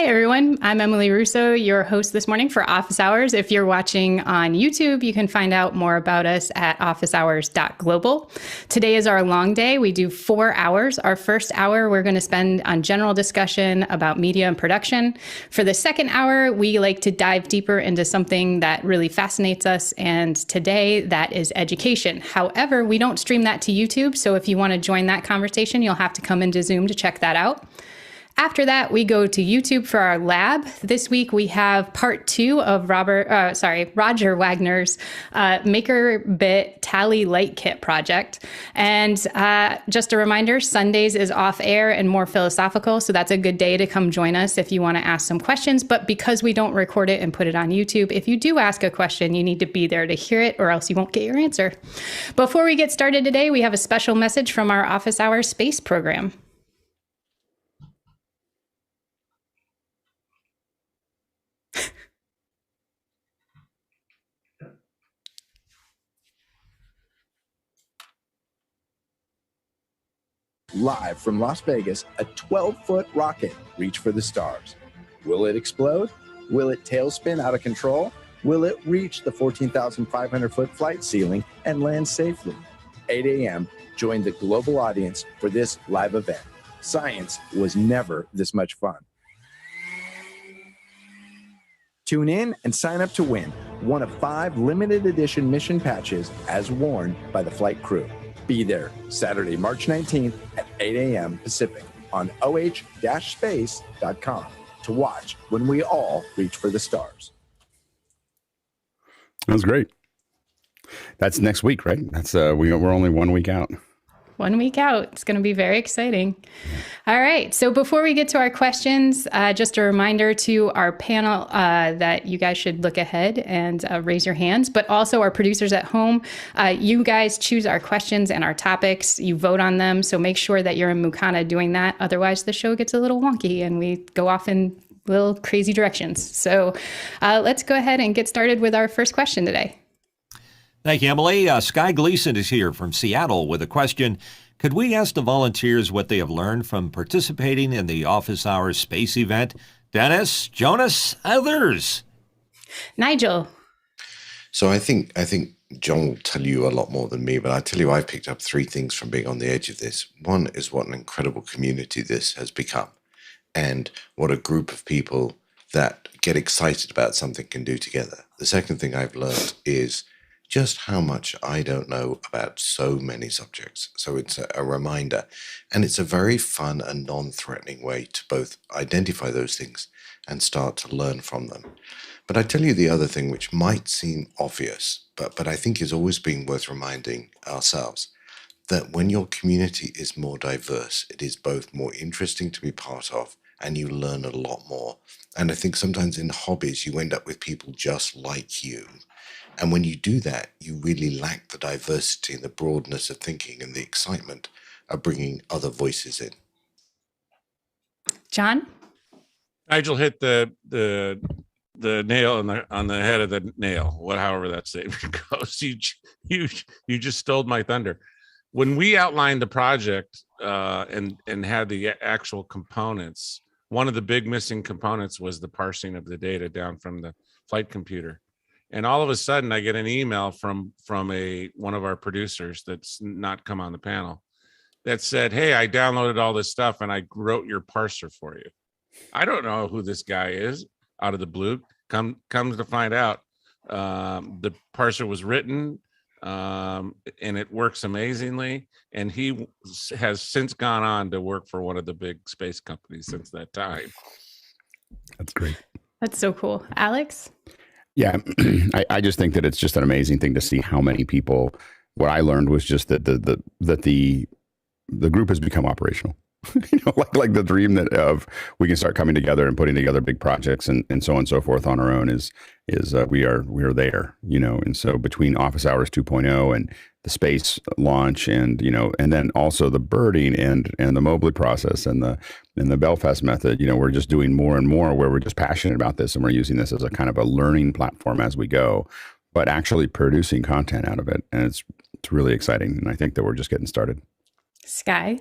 Hi, everyone. I'm Emily Russo, your host this morning for Office Hours. If you're watching on YouTube, you can find out more about us at officehours.global. Today is our long day. We do 4 hours. Our first hour, we're going to spend on general discussion about media and production. For the second hour, we like to dive deeper into something that really fascinates us. And today, that is education. However, we don't stream that to YouTube. So if you want to join that conversation, you'll have to come into Zoom to check that out. After that, we go to YouTube for our lab. This week, we have part 2 of Roger Wagner's MakerBit TallyLight kit project. And just a reminder, Sundays is off air and more philosophical. So that's a good day to come join us if you want to ask some questions. But because we don't record it and put it on YouTube, if you do ask a question, you need to be there to hear it or else you won't get your answer. Before we get started today, we have a special message from our Office Hours Space program. Live from Las Vegas, a 12-foot rocket reached for the stars. Will it explode? Will it tailspin out of control? Will it reach the 14,500-foot flight ceiling and land safely? 8 a.m. joined the global audience for this live event. Science was never this much fun. Tune in and sign up to win one of 5 limited edition mission patches as worn by the flight crew. Be there Saturday, March 19th at 8 a.m. Pacific on oh-space.com to watch when we all reach for the stars. That was great. That's next week, right? That's we're only 1 week out. 1 week out. It's going to be very exciting. All right. So before we get to our questions, just a reminder to our panel that you guys should look ahead and raise your hands, but also our producers at home. You guys choose our questions and our topics. You vote on them. So make sure that you're in Mukana doing that. Otherwise, the show gets a little wonky and we go off in little crazy directions. So let's go ahead and get started with our first question today. Thank you, Emily. Sky Gleason is here from Seattle with a question. Could we ask the volunteers what they have learned from participating in the Office Hours Space event? Dennis, Jonas, others. Nigel. So I think John will tell you a lot more than me, but I tell you, I've picked up 3 things from being on the edge of this. One is what an incredible community this has become, and what a group of people that get excited about something can do together. The second thing I've learned is just how much I don't know about so many subjects. So it's a reminder, and it's a very fun and non-threatening way to both identify those things and start to learn from them. But I tell you the other thing, which might seem obvious, but I think is always being worth reminding ourselves, that when your community is more diverse, it is both more interesting to be part of, and you learn a lot more. And I think sometimes in hobbies, you end up with people just like you. And when you do that, you really lack the diversity and the broadness of thinking and the excitement of bringing other voices in. John? Nigel hit the nail on the head of the nail, however that statement goes. You just stole my thunder. When we outlined the project and had the actual components, one of the big missing components was the parsing of the data down from the flight computer. And all of a sudden, I get an email from one of our producers that's not come on the panel that said, "Hey, I downloaded all this stuff and I wrote your parser for you." I don't know who this guy is. Out of the blue, comes to find out, the parser was written and it works amazingly. And he has since gone on to work for one of the big space companies since that time. That's great. That's so cool. Alex? Yeah, I just think that it's just an amazing thing to see how many people. What I learned was just that the group has become operational. like the dream that of we can start coming together and putting together big projects and so on and so forth on our own is we are there, and so between Office Hours 2.0 and the space launch and and then also the birding and the Mobley process and the Belfast method, we're just doing more and more where we're just passionate about this and we're using this as a kind of a learning platform as we go, but actually producing content out of it, and it's really exciting, and I think that we're just getting started. Sky?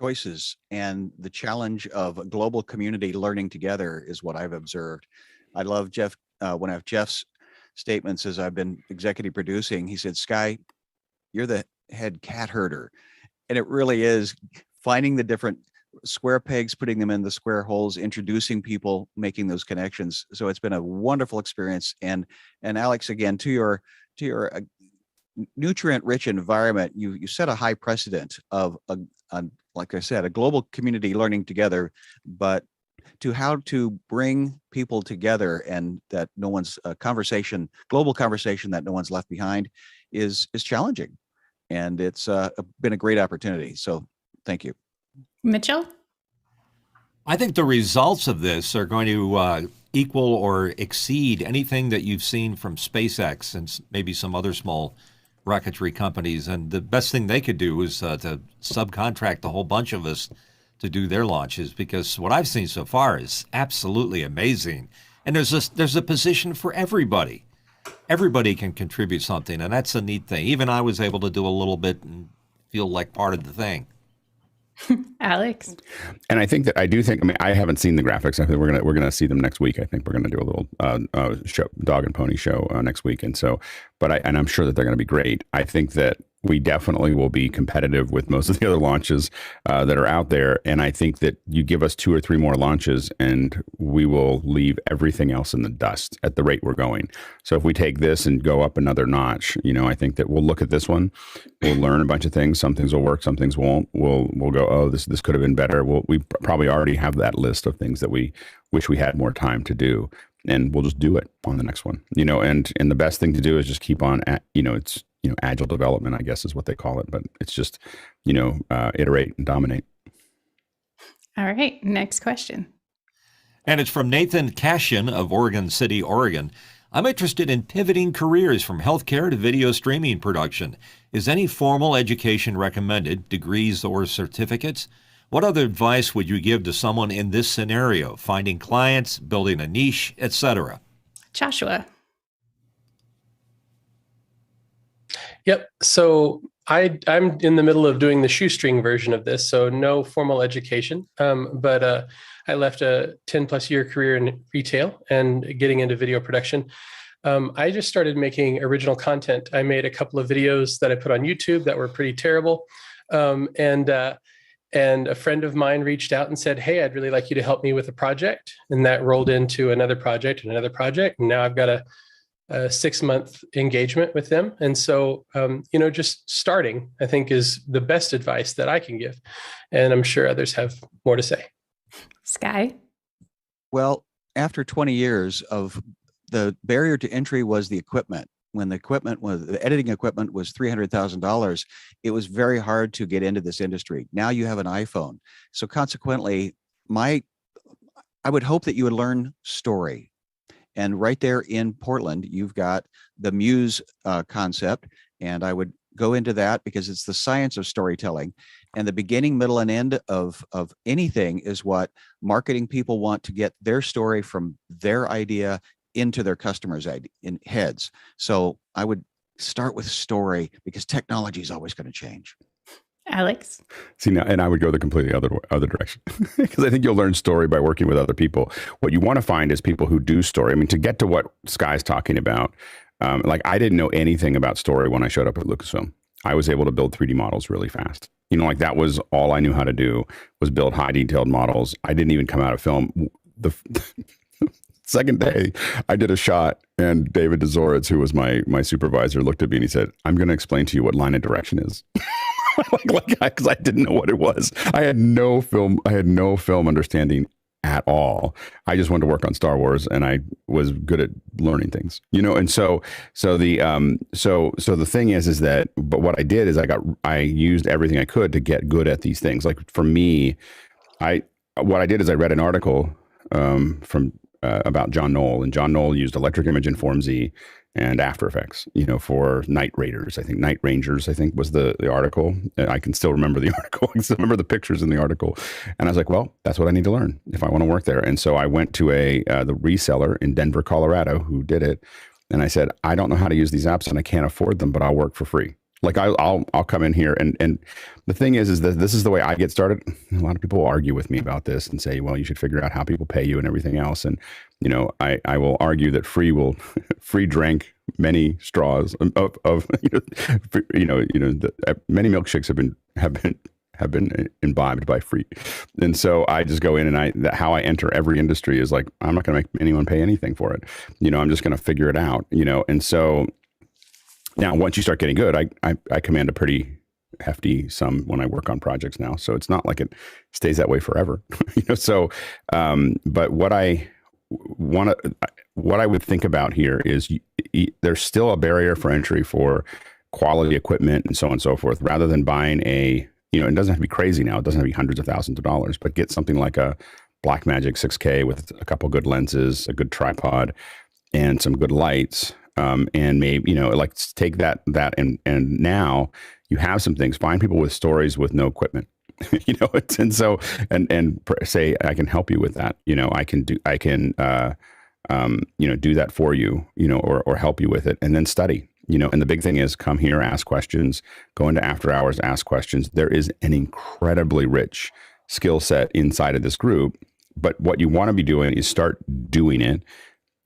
choices, and the challenge of a global community learning together is what I've observed. I love Jeff, one of Jeff's statements as I've been executive producing. He said, Sky, you're the head cat herder. And it really is finding the different square pegs, putting them in the square holes, introducing people, making those connections. So it's been a wonderful experience. And Alex, again, to your nutrient-rich environment, you set a high precedent of like I said, a global community learning together, but to how to bring people together and that no one's global conversation that no one's left behind is challenging. And it's been a great opportunity. So thank you. Mitchell? I think the results of this are going to equal or exceed anything that you've seen from SpaceX and maybe some other small rocketry companies. And the best thing they could do is to subcontract a whole bunch of us to do their launches, because what I've seen so far is absolutely amazing. And there's a position for everybody. Everybody can contribute something, and that's a neat thing. Even I was able to do a little bit and feel like part of the thing. Alex? And I think I haven't seen the graphics. I think we're gonna see them next week. I think we're gonna do a little show, dog and pony show next week, and I'm sure that they're gonna be great. I think that we definitely will be competitive with most of the other launches that are out there, and I think that you give us 2 or 3 more launches, and we will leave everything else in the dust at the rate we're going. So if we take this and go up another notch, I think that we'll look at this one, we'll learn a bunch of things. Some things will work, some things won't. We'll go, oh, this could have been better. We probably already have that list of things that we wish we had more time to do, and we'll just do it on the next one. And the best thing to do is just keep on it's agile development, I guess is what they call it, but it's just iterate and dominate. All right, next question. And it's from Nathan Cashin of Oregon City, Oregon. I'm interested in pivoting careers from healthcare to video streaming production. Is any formal education recommended, degrees or certificates? What other advice would you give to someone in this scenario, finding clients, building a niche, etc.? Joshua? Yep. So I'm in the middle of doing the shoestring version of this, so no formal education. But I left a 10 plus year career in retail and getting into video production. I just started making original content. I made a couple of videos that I put on YouTube that were pretty terrible. And a friend of mine reached out and said, hey, I'd really like you to help me with a project. And that rolled into another project and another project. And now I've got a 6-month engagement with them. And so, just starting, I think, is the best advice that I can give. And I'm sure others have more to say. Sky? Well, after 20 years of the barrier to entry was the equipment. When the editing equipment was $300,000, it was very hard to get into this industry. Now you have an iPhone. So consequently, I would hope that you would learn story. And right there in Portland, you've got the Muse concept. And I would go into that because it's the science of storytelling. And the beginning, middle, and end of anything is what marketing people want to get their story from their idea into their customers' heads. So I would start with story because technology is always going to change. Alex? See, now, and I would go the completely other direction because I think you'll learn story by working with other people. What you want to find is people who do story. I mean, to get to what Sky's talking about, I didn't know anything about story when I showed up at Lucasfilm. I was able to build 3D models really fast. That was all I knew how to do was build high detailed models. I didn't even come out of film. The second day, I did a shot, and David DeZoritz, who was my supervisor, looked at me and he said, "I'm going to explain to you what line of direction is." Because I didn't know what it was. I had no film understanding at all. I just wanted to work on Star Wars, and I was good at learning things, And so the thing is that, but what I did is I used everything I could to get good at these things. Like for me, what I did is I read an article from about John Knoll, and John Knoll used electric image in Form Z and After Effects, for Night Raiders. I think Night Rangers, was the article. I can still remember the article. I can still remember the pictures in the article. And I was like, well, that's what I need to learn if I want to work there. And so I went to the reseller in Denver, Colorado, who did it. And I said, I don't know how to use these apps and I can't afford them, but I'll work for free. Like I'll come in here and the thing is that this is the way I get started. A lot of people will argue with me about this and say, well, you should figure out how people pay you and everything else. And, you know, I will argue that free drank many straws of many milkshakes have been imbibed by free. And so I just go in and how I enter every industry is like, I'm not going to make anyone pay anything for it. You know, I'm just going to figure it out, you know? And so now once you start getting good, I command a pretty hefty sum when I work on projects now. So it's not like it stays that way forever, you know? So, but what I would think about here is there's still a barrier for entry for quality equipment and so on and so forth, rather than buying it doesn't have to be crazy now. It doesn't have to be hundreds of thousands of dollars, but get something like a Blackmagic 6K with a couple good lenses, a good tripod, and some good lights. And maybe, like take that and now you have some things, find people with stories with no equipment, and so, and say, I can help you with that. I can do that for you, or help you with it, and then study, and the big thing is come here, ask questions, go into after hours, ask questions. There is an incredibly rich skill set inside of this group, but what you want to be doing is start doing it.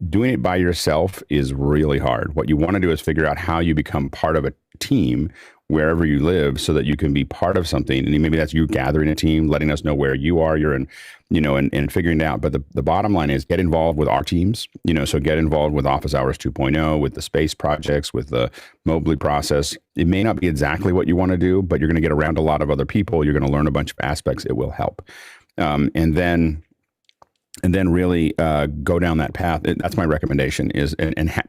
Doing it by yourself is really hard. What you want to do is figure out how you become part of a team wherever you live so that you can be part of something. And maybe that's you gathering a team, letting us know where you are, you're in, and figuring it out. But the bottom line is get involved with our teams, so get involved with Office Hours 2.0, with the space projects, with the Mobley process. It may not be exactly what you want to do, but you're going to get around a lot of other people. You're going to learn a bunch of aspects. It will help. And then really go down that path. That's my recommendation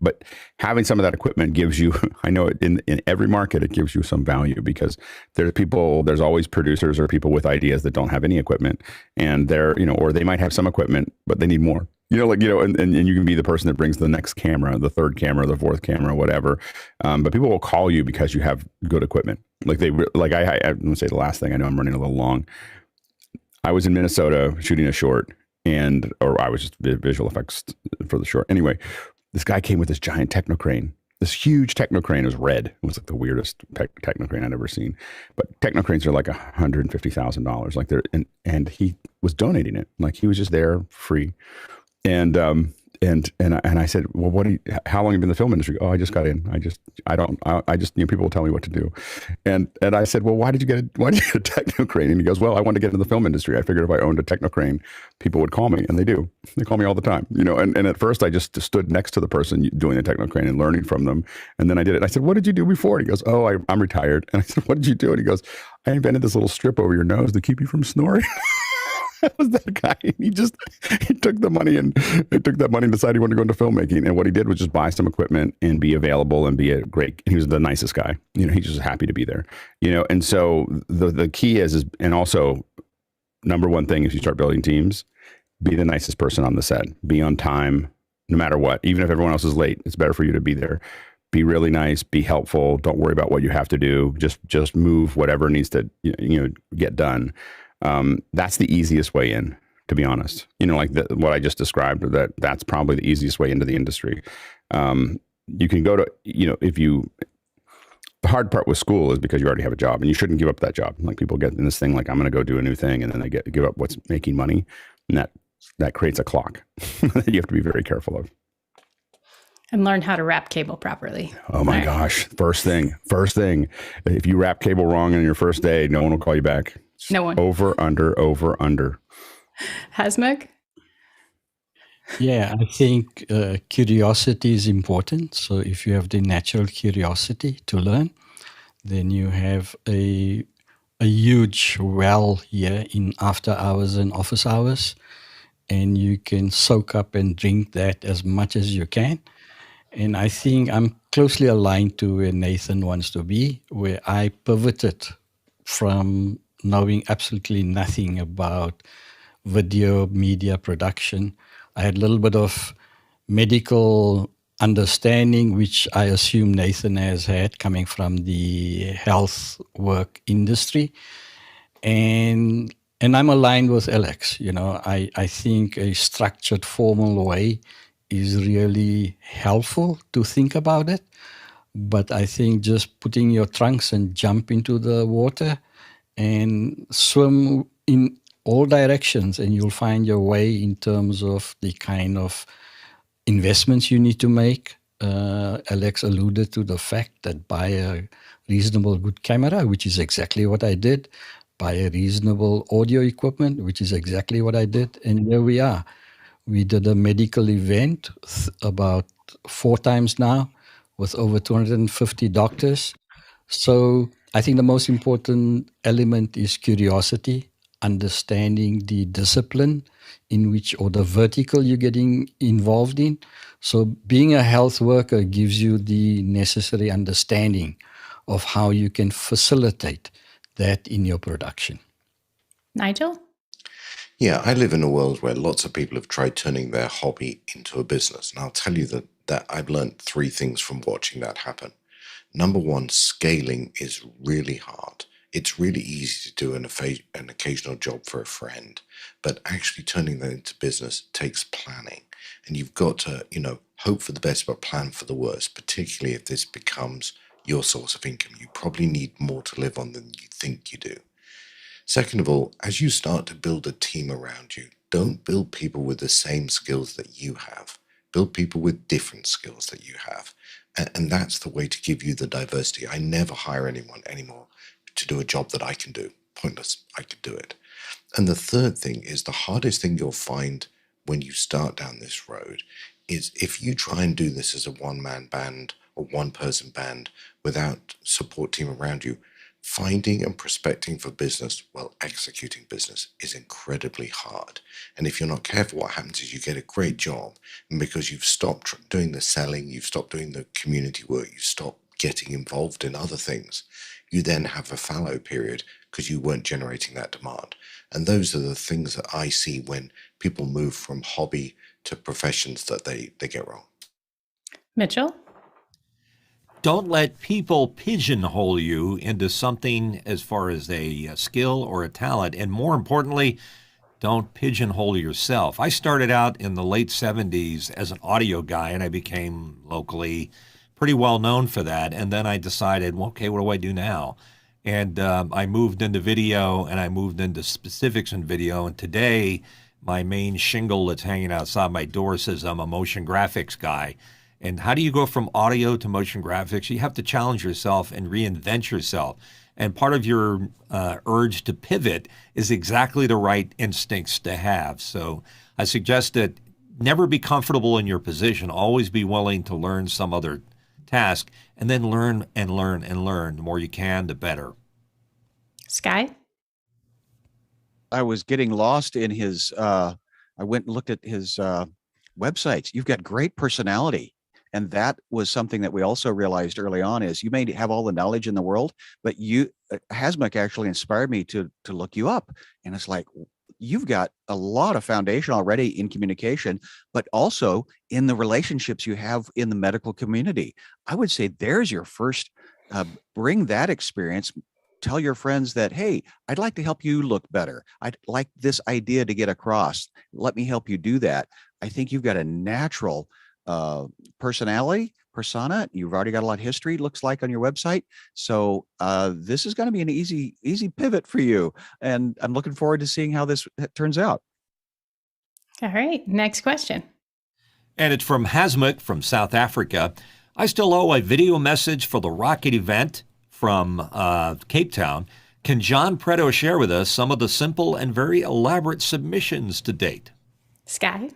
but having some of that equipment gives you, I know in every market, it gives you some value because there's always producers or people with ideas that don't have any equipment and or they might have some equipment, but they need more, and you can be the person that brings the next camera, the third camera, the fourth camera, whatever. But people will call you because you have good equipment. I'm going to say the last thing, I know I'm running a little long. I was in Minnesota shooting a short. Or I was just visual effects for the short. Anyway, this guy came with this giant technocrane, this huge technocrane. It was red. It was like the weirdest technocrane I'd ever seen. But technocranes are like $150,000. Like and he was donating it. Like he was just there free. And I said, well, how long have you been in the film industry? Oh, I just got in. People will tell me what to do. And I said, well, why did you get a technocrane? And he goes, well, I wanted to get into the film industry. I figured if I owned a technocrane, people would call me, and they do. They call me all the time, and at first I just stood next to the person doing the technocrane and learning from them. And then I did it. And I said, what did you do before? And he goes, oh, I'm retired. And I said, what did you do? And he goes, I invented this little strip over your nose to keep you from snoring. That was that guy. He took the money and decided he wanted to go into filmmaking. And what he did was just buy some equipment and be available and he was the nicest guy. He's just happy to be there, and so the key is, and also number one thing is you start building teams, be the nicest person on the set, be on time, no matter what, even if everyone else is late, it's better for you to be there. Be really nice, be helpful. Don't worry about what you have to do. Just move whatever needs to, get done. That's the easiest way in, to be honest. What I just described, that's probably the easiest way into the industry. You can go to, the hard part with school is because you already have a job and you shouldn't give up that job. Like people get in this thing, like I'm going to go do a new thing, and then they give up what's making money, and that creates a clock that you have to be very careful of. And learn how to wrap cable properly. Oh my gosh. First thing. If you wrap cable wrong on your first day, no one will call you back. No one. Over, under. Hasmuk? Yeah, I think curiosity is important. So if you have the natural curiosity to learn, then you have a huge well here in after hours and office hours, and you can soak up and drink that as much as you can. And I think I'm closely aligned to where Nathan wants to be, where I pivoted from knowing absolutely nothing about video media production. I had a little bit of medical understanding, which I assume Nathan has had coming from the health work industry. And I'm aligned with Alex. I think a structured, formal way is really helpful to think about it. But I think just putting your trunks and jump into the water and swim in all directions, and you'll find your way in terms of the kind of investments you need to make. Alex alluded to the fact that buy a reasonable good camera, which is exactly what I did. Buy a reasonable audio equipment, which is exactly what I did. And here we are. We did a medical event about 4 times now with over 250 doctors. So I think the most important element is curiosity, understanding the discipline in which, or the vertical you're getting involved in. So being a health worker gives you the necessary understanding of how you can facilitate that in your production. Nigel? Yeah, I live in a world where lots of people have tried turning their hobby into a business. And I'll tell you that I've learned 3 things from watching that happen. Number 1, scaling is really hard. It's really easy to do an occasional job for a friend, but actually turning that into business takes planning. And you've got to, hope for the best, but plan for the worst, particularly if this becomes your source of income. You probably need more to live on than you think you do. Second of all, as you start to build a team around you, don't build people with the same skills that you have. Build people with different skills that you have. And that's the way to give you the diversity. I never hire anyone anymore to do a job that I can do. Pointless. I could do it. And the third thing is the hardest thing you'll find when you start down this road is if you try and do this as a one-man band or one-person band without support team around you, finding and prospecting for business while executing business is incredibly hard. And if you're not careful, what happens is you get a great job, and because you've stopped doing the selling, you've stopped doing the community work, you've stopped getting involved in other things, you then have a fallow period because you weren't generating that demand. And those are the things that I see when people move from hobby to professions that they get wrong. Mitchell? Don't let people pigeonhole you into something as far as a skill or a talent. And more importantly, don't pigeonhole yourself. I started out in the late 70s as an audio guy, and I became locally pretty well known for that. And then I decided, well, okay, what do I do now? And I moved into video, and I moved into specifics in video. And today, my main shingle that's hanging outside my door says I'm a motion graphics guy. And how do you go from audio to motion graphics? You have to challenge yourself and reinvent yourself. And part of your urge to pivot is exactly the right instincts to have. So I suggest that never be comfortable in your position. Always be willing to learn some other task, and then learn and learn and learn. The more you can, the better. Sky? I was getting lost in his, I went and looked at his websites. You've got great personality. And that was something that we also realized early on is you may have all the knowledge in the world, but Hasmuk actually inspired me to look you up. And it's like, you've got a lot of foundation already in communication, but also in the relationships you have in the medical community. I would say there's your first, bring that experience. Tell your friends that, hey, I'd like to help you look better. I'd like this idea to get across. Let me help you do that. I think you've got a natural persona. You've already got a lot of history, looks like, on your website. So this is going to be an easy pivot for you. And I'm looking forward to seeing how this turns out. All right. Next question. And it's from Hasmuk from South Africa. I still owe a video message for the rocket event from Cape Town. Can John Pretto share with us some of the simple and very elaborate submissions to date? Sky?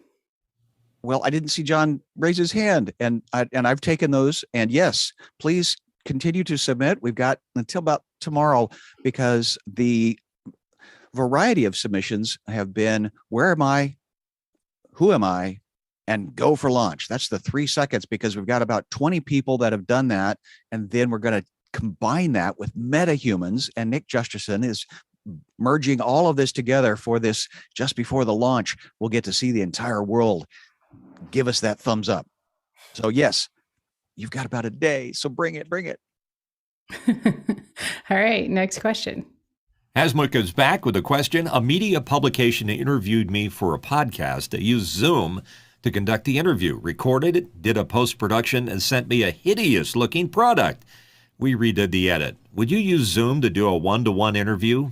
Well, I didn't see John raise his hand, and I've taken those. And yes, please continue to submit. We've got until about tomorrow, because the variety of submissions have been, where am I? Who am I? And go for launch. That's the 3 seconds, because we've got about 20 people that have done that. And then we're going to combine that with MetaHumans, and Nick Justerson is merging all of this together for this just before the launch. We'll get to see the entire world give us that thumbs up. So yes, you've got about a day. So bring it. All right. Next question. Hasmuk is back with a question. A media publication interviewed me for a podcast. They used Zoom to conduct the interview, recorded it, did a post-production, and sent me a hideous-looking product. We redid the edit. Would you use Zoom to do a one-to-one interview?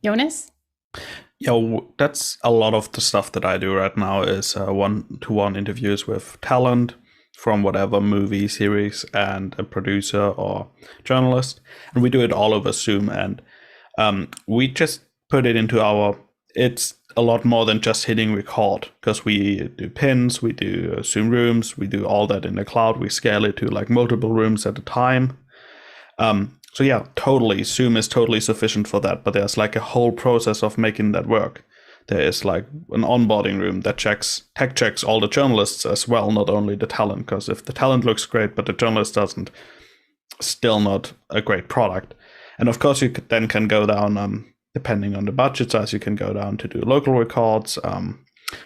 Jonas? Yeah, that's a lot of the stuff that I do right now is one-to-one interviews with talent from whatever movie, series, and a producer or journalist. And we do it all over Zoom. And we just put it into it's a lot more than just hitting record, because we do pins, we do Zoom rooms, we do all that in the cloud. We scale it to like multiple rooms at a time. So yeah, totally. Zoom is totally sufficient for that, but there's like a whole process of making that work. There is like an onboarding room that tech checks all the journalists as well, not only the talent, because if the talent looks great, but the journalist doesn't, still not a great product. And of course, you then can go down, depending on the budget size, you can go down to do local records.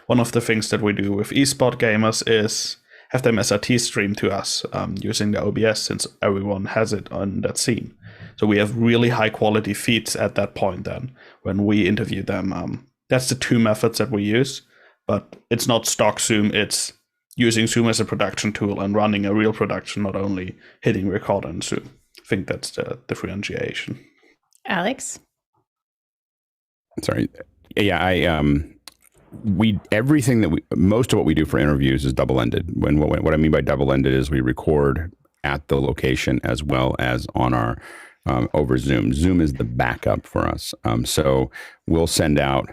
One of the things that we do with eSport gamers is have them SRT stream to us using the OBS, since everyone has it on that scene. So we have really high quality feeds at that point then when we interview them. That's the two methods that we use, but it's not stock Zoom. It's using Zoom as a production tool and running a real production, not only hitting record on Zoom. I think that's the differentiation. Alex? Sorry. Yeah, most of what we do for interviews is double-ended. What I mean by double-ended is we record at the location as well as on our over Zoom. Zoom is the backup for us. So we'll send out,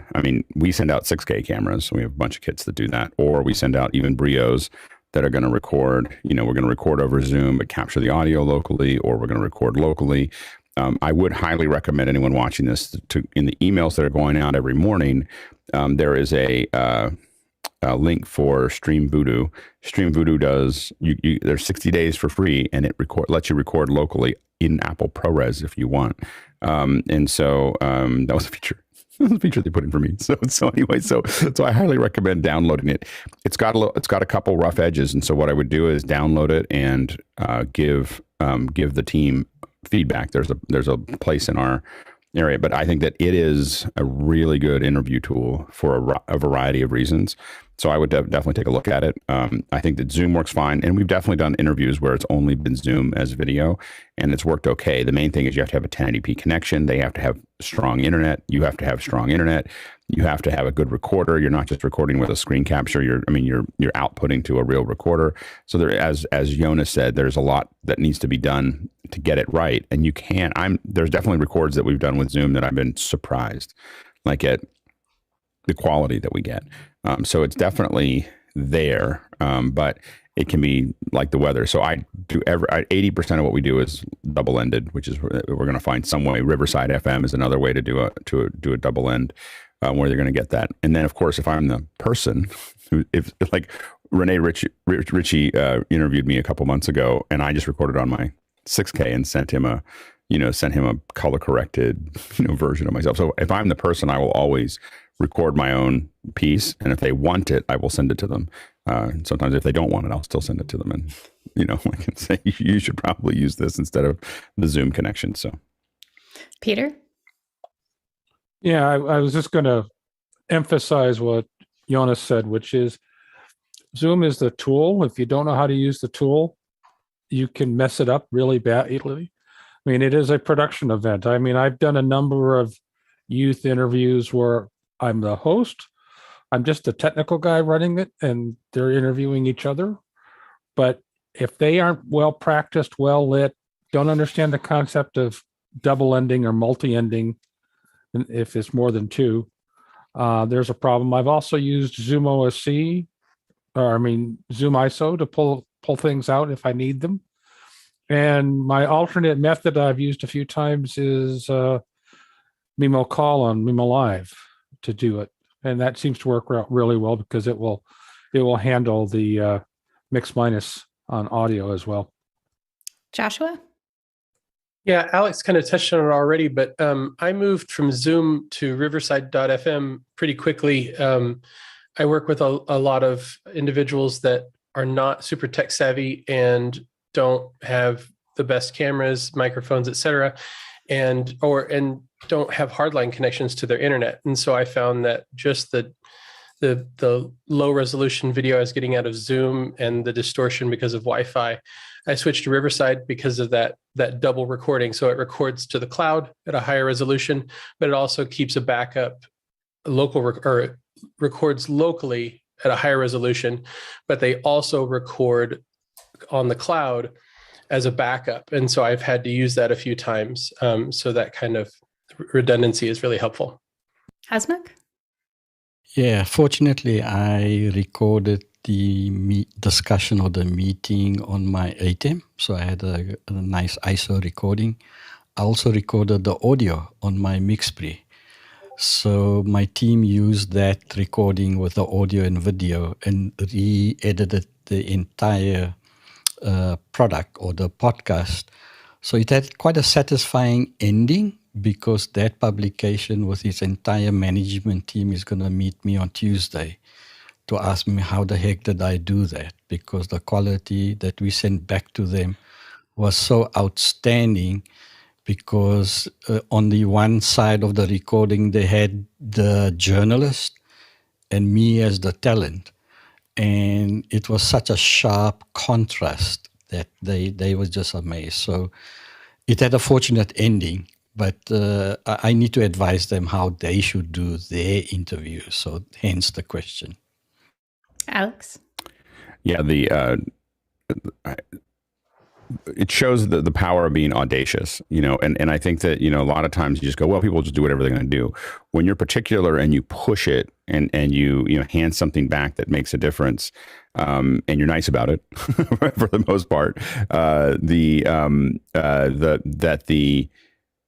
we send out 6K cameras. So we have a bunch of kits that do that, or we send out even Brios that are going to record, we're going to record over Zoom, but capture the audio locally, or we're going to record locally. I would highly recommend anyone watching this in the emails that are going out every morning. There is a link for Stream Voodoo. Stream Voodoo does there's 60 days for free, and it lets you record locally in Apple ProRes if you want. And so that was a feature. That was a feature they put in for me. So anyway, so I highly recommend downloading it. It's got a couple rough edges, and so what I would do is download it and give the team feedback. There's a place in our area, but I think that it is a really good interview tool for a variety of reasons. So I would definitely take a look at it. I think that Zoom works fine, and we've definitely done interviews where it's only been Zoom as video, and it's worked okay. The main thing is you have to have a 1080p connection. They have to have strong internet. You have to have strong internet. You have to have a good recorder. You're not just recording with a screen capture. You're outputting to a real recorder. So there, as Jonas said, there's a lot that needs to be done to get it right. And you can. There's definitely records that we've done with Zoom that I've been surprised, like at the quality that we get. So it's definitely there, but it can be like the weather. So I do 80% of what we do is double-ended, which is we're going to find some way. Riverside FM is another way to do a double end where they're going to get that. And then of course, if I'm the person who, if like Renee Ritchie interviewed me a couple months ago, and I just recorded on my 6K and sent him a color corrected version of myself. So if I'm the person, I will always record my own piece, and if they want it, I will send it to them. Sometimes if they don't want it, I'll still send it to them, and I can say you should probably use this instead of the Zoom connection. So, Peter? Yeah, I was just going to emphasize what Jonas said, which is Zoom is the tool. If you don't know how to use the tool, you can mess it up really badly. It is a production event. I've done a number of youth interviews where I'm the host. I'm just a technical guy running it, and they're interviewing each other. But if they aren't well practiced, well lit, don't understand the concept of double ending or multi-ending, if it's more than two, there's a problem. I've also used Zoom OSC, Zoom ISO to pull things out if I need them. And my alternate method I've used a few times is Mimo Call on Mimo Live to do it, and that seems to work out really well because it will handle the mix minus on audio as well. Joshua? Yeah, Alex kind of touched on it already, but I moved from Zoom to Riverside.fm pretty quickly. I work with a lot of individuals that are not super tech savvy and don't have the best cameras, microphones, etc., and don't have hardline connections to their internet. And so I found that just the the low resolution video I was getting out of Zoom and the distortion because of Wi-Fi. I switched to Riverside because of that double recording. So it records to the cloud at a higher resolution, but it also keeps a backup or records locally at a higher resolution, but they also record on the cloud as a backup. And so I've had to use that a few times. So that kind of redundancy is really helpful. Hasmukh? Yeah, fortunately, I recorded the discussion or the meeting on my ATEM. So I had a nice ISO recording. I also recorded the audio on my MixPre. So my team used that recording with the audio and video and re-edited the entire product or the podcast. So it had quite a satisfying ending, because that publication with its entire management team is going to meet me on Tuesday to ask me how the heck did I do that, because the quality that we sent back to them was so outstanding. Because on the one side of the recording, they had the journalist and me as the talent. And it was such a sharp contrast that they were just amazed. So it had a fortunate ending, but I need to advise them how they should do their interview. So hence the question. Alex? Yeah, it shows the power of being audacious, and I think that, a lot of times you just go, well, people just do whatever they're going to do. When you're particular and you push it and you hand something back that makes a difference, and you're nice about it for the most part,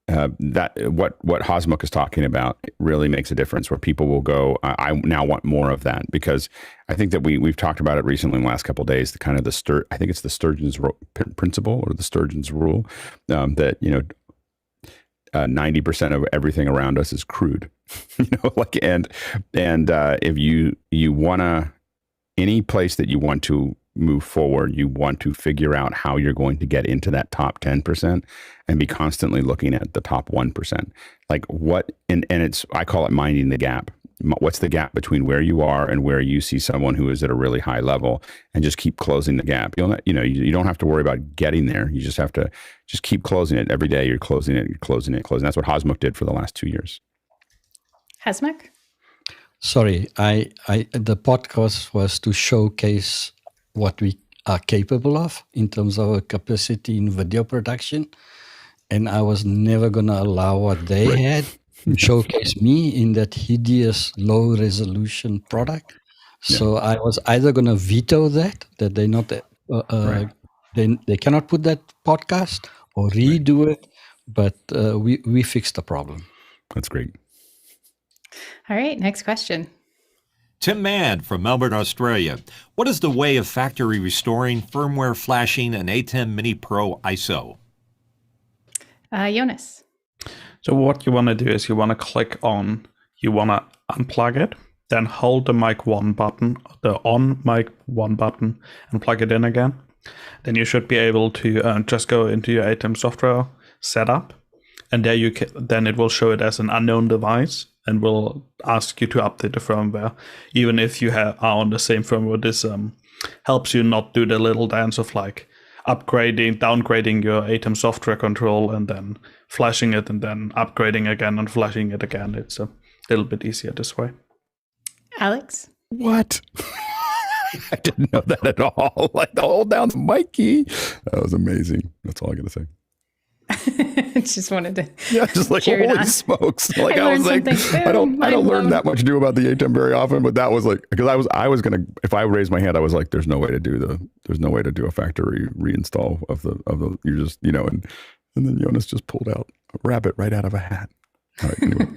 what Hasmukh is talking about really makes a difference, where people will go, I now want more of that, because I think that we've talked about it recently in the last couple of days, I think it's the Sturgeon's principle or the Sturgeon's rule, that 90% of everything around us is crude, and if you want any place that you want to move forward, you want to figure out how you're going to get into that top 10% and be constantly looking at the top 1%. Like I call it minding the gap. What's the gap between where you are and where you see someone who is at a really high level, and just keep closing the gap. You don't have to worry about getting there. You just have to just keep closing it every day. You're closing it, you're closing it, closing. That's what Hasmukh did for the last 2 years. Hasmukh? Sorry, the podcast was to showcase what we are capable of in terms of our capacity in video production. And I was never going to allow what they had to showcase me in that hideous low resolution product. So I was either going to veto that they not, they cannot put that podcast, or redo it. But we fixed the problem. That's great. All right, next question. Tim Mann from Melbourne, Australia. What is the way of factory restoring firmware flashing an ATEM MiniPro ISO? Jonas? So what you want to do is you want to unplug it, then hold the mic 1 button, the on mic 1 button, and plug it in again. Then you should be able to just go into your ATEM software setup, and there then it will show it as an unknown device, and will ask you to update the firmware. Even if you are on the same firmware, this helps you not do the little dance of like downgrading your ATEM software control and then flashing it and then upgrading again and flashing it again. It's a little bit easier this way. Alex? What? I didn't know that at all. Like, hold down the mic key. That was amazing. That's all I got to say. Just wanted to just like, holy smokes. Like, I was like, I don't learn that much new about the ATEM very often, but that was like, because I was gonna, if I raised my hand, I was like, there's no way to do a factory reinstall of the you're just, and then Jonas just pulled out a rabbit right out of a hat. All right, anyway.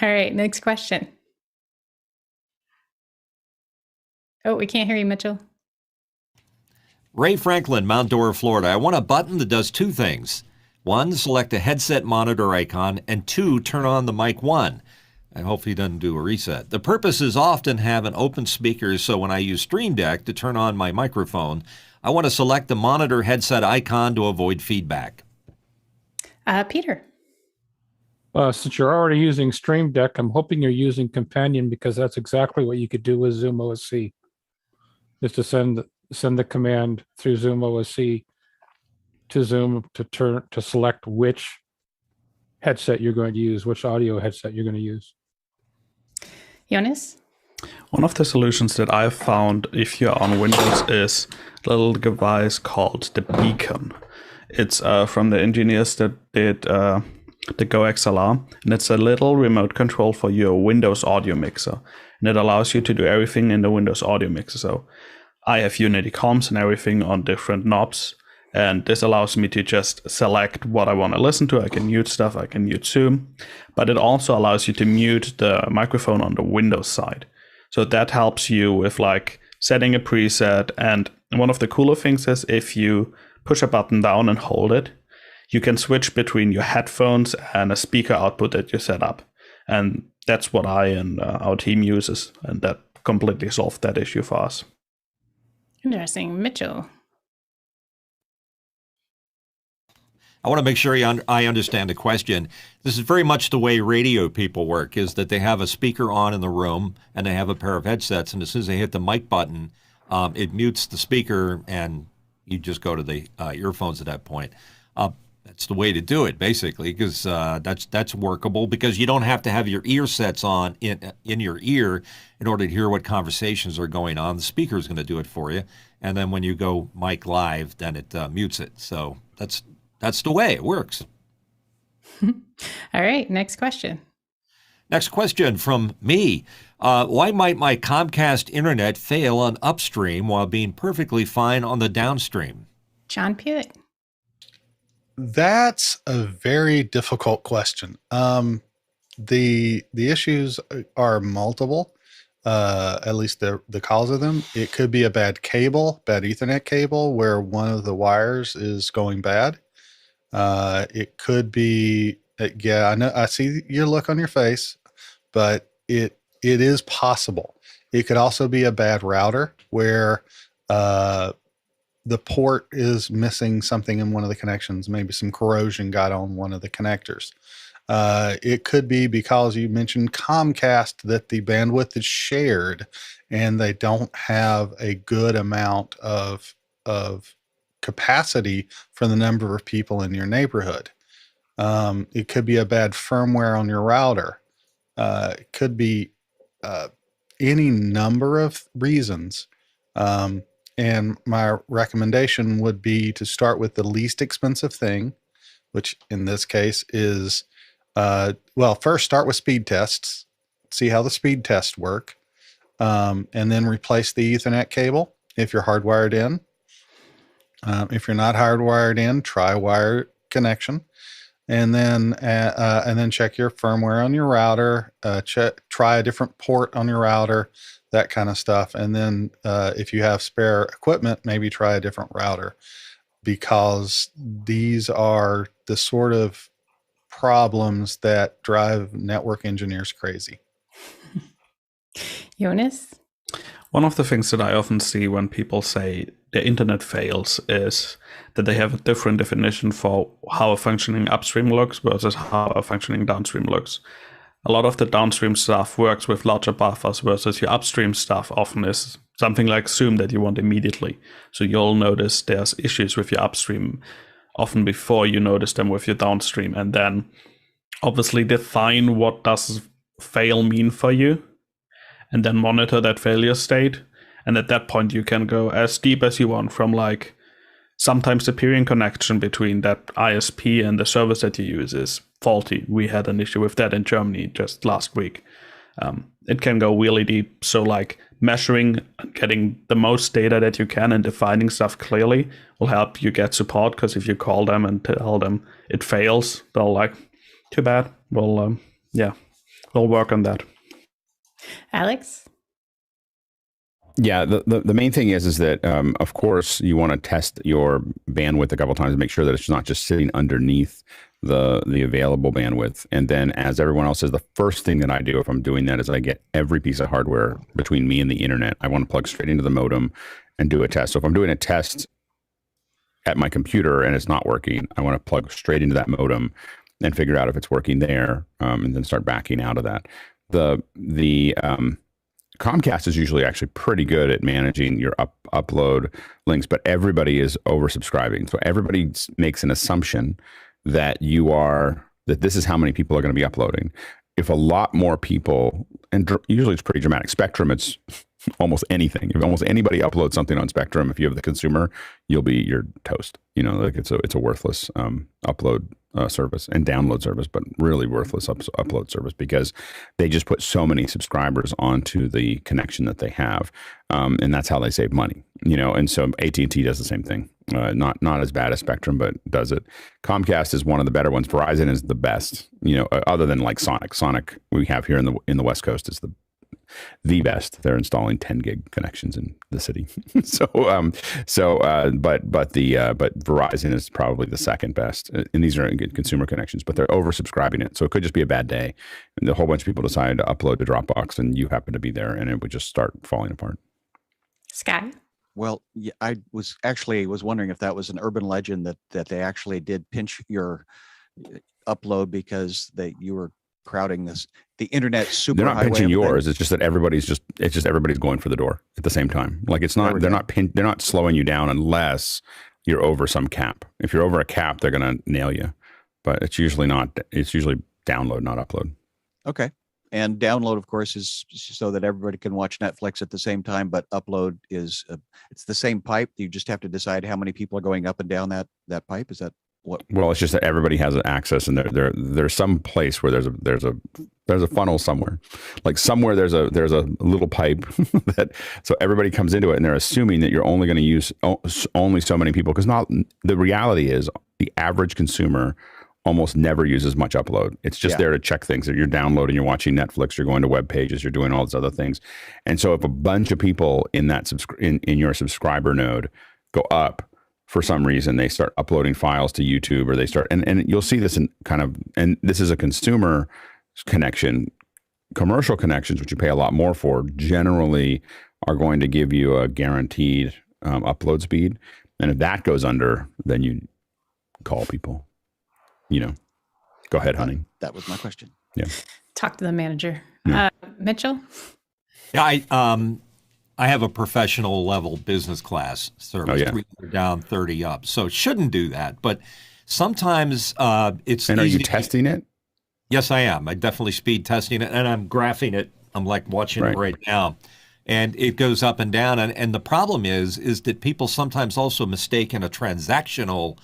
All right, next question. Oh, we can't hear you, Mitchell. Ray Franklin, Mount Dora, Florida. I want a button that does 2 things. 1, select a headset monitor icon, and 2, turn on the mic 1. I hope he doesn't do a reset. The purpose is often have an open speaker, so when I use StreamDeck to turn on my microphone, I want to select the monitor headset icon to avoid feedback. Peter. Since you're already using StreamDeck, I'm hoping you're using Companion because that's exactly what you could do with Zoom OSC. Is to send the command through Zoom OSC to Zoom to select which headset you're going to use, which audio headset you're going to use. Jonas? One of the solutions that I've found if you're on Windows is a little device called the Beacon. It's from the engineers that did the Go XLR, and it's a little remote control for your Windows audio mixer, and it allows you to do everything in the Windows audio mixer. So I have Unity comms and everything on different knobs, and this allows me to just select what I want to listen to. I can mute stuff, I can mute Zoom, but it also allows you to mute the microphone on the Windows side. So that helps you with like setting a preset. And one of the cooler things is if you push a button down and hold it, you can switch between your headphones and a speaker output that you set up. And that's what I and our team uses. And that completely solved that issue for us. Interesting. Mitchell? I want to make sure I understand the question. This is very much the way radio people work, is that they have a speaker on in the room and they have a pair of headsets. And as soon as they hit the mic button, it mutes the speaker and you just go to the earphones at that point. That's the way to do it, basically, because that's workable, because you don't have to have your ear sets on in your ear in order to hear what conversations are going on. The speaker is going to do it for you. And then when you go mic live, then it mutes it. So that's the way it works. All right, next question. Next question from me. Why might my Comcast Internet fail on upstream while being perfectly fine on the downstream? John Pretto. That's a very difficult question. The issues are multiple, at least the cause of them. It could be a bad Ethernet cable, where one of the wires is going bad. It could be, I know, I see your look on your face, but it is possible. It could also be a bad router where the port is missing something in one of the connections. Maybe some corrosion got on one of the connectors. It could be because you mentioned Comcast, that the bandwidth is shared and they don't have a good amount of capacity for the number of people in your neighborhood. It could be a bad firmware on your router. It could be any number of reasons. And my recommendation would be to start with the least expensive thing, which in this case is, first start with speed tests, see how the speed tests work, and then replace the Ethernet cable if you're hardwired in. If you're not hardwired in, try wire connection, and then check your firmware on your router. Try a different port on your router, that kind of stuff. And then if you have spare equipment, maybe try a different router, because these are the sort of problems that drive network engineers crazy. Jonas? One of the things that I often see when people say the internet fails is that they have a different definition for how a functioning upstream looks versus how a functioning downstream looks. A lot of the downstream stuff works with larger buffers versus your upstream stuff often is something like Zoom that you want immediately. So you'll notice there's issues with your upstream often before you notice them with your downstream, and then obviously define what does fail mean for you, and then monitor that failure state. And at that point, you can go as deep as you want, from like sometimes the peering connection between that ISP and the service that you use is faulty. We had an issue with that in Germany just last week. It can go really deep. So like measuring, getting the most data that you can and defining stuff clearly will help you get support, because if you call them and tell them it fails, they'll like, too bad. We'll work on that. Alex? Yeah, the main thing is that, of course, you want to test your bandwidth a couple times to make sure that it's not just sitting underneath the available bandwidth. And then, as everyone else says, the first thing that I do if I'm doing that is I get every piece of hardware between me and the internet. I want to plug straight into the modem and do a test. So if I'm doing a test at my computer and it's not working, I want to plug straight into that modem and figure out if it's working there, and then start backing out of that. The Comcast is usually actually pretty good at managing your upload links, but everybody is oversubscribing. So everybody makes an assumption that that this is how many people are going to be uploading. If a lot more people, and usually it's pretty dramatic. Spectrum, it's almost anything. If almost anybody uploads something on Spectrum, if you have the consumer, you're toast. Like it's a worthless upload service and download service, but really worthless upload service, because they just put so many subscribers onto the connection that they have, and that's how they save money. And so AT&T does the same thing. Not as bad as Spectrum, but does it. Comcast is one of the better ones. Verizon is the best. Other than like Sonic. Sonic we have here in the West Coast is the best. They're installing 10 gig connections in the city. But Verizon is probably the second best. And these are good consumer connections, but they're oversubscribing it. So it could just be a bad day. And a whole bunch of people decided to upload to Dropbox, and you happen to be there, and it would just start falling apart. Sky? Well, yeah, I was wondering if that was an urban legend that they actually did pinch your upload because you were crowding the internet super. They're not pinching yours. It's just that everybody's going for the door at the same time. Like it's not. They're not slowing you down unless you're over some cap. If you're over a cap, they're going to nail you. But it's usually not. It's usually download, not upload. Okay. And download, of course, is so that everybody can watch Netflix at the same time. But upload is it's the same pipe. You just have to decide how many people are going up and down that pipe. Is that what? Well, it's just that everybody has access, and there's some place where there's a funnel somewhere. Like somewhere there's a little pipe that so everybody comes into it, and they're assuming that you're only going to use only so many people, because the reality is the average consumer almost never uses much upload. It's just there to check things. That you're downloading, you're watching Netflix, you're going to web pages, you're doing all these other things. And so if a bunch of people in that in your subscriber node go up for some reason, they start uploading files to YouTube, or they start, and you'll see this and this is a consumer connection. Commercial connections, which you pay a lot more for, generally are going to give you a guaranteed upload speed. And if that goes under, then you call people. Go ahead, honey. That was my question. Yeah. Talk to the manager. Yeah. Mitchell? Yeah, I have a professional level business class service. Oh, yeah. 3 down, 30 up. So it shouldn't do that. But sometimes it's And are easy you testing it? Yes, I am. I definitely speed testing it, and I'm graphing it. I'm like watching it right now. And it goes up and down. And the problem is that people sometimes also mistaken a transactional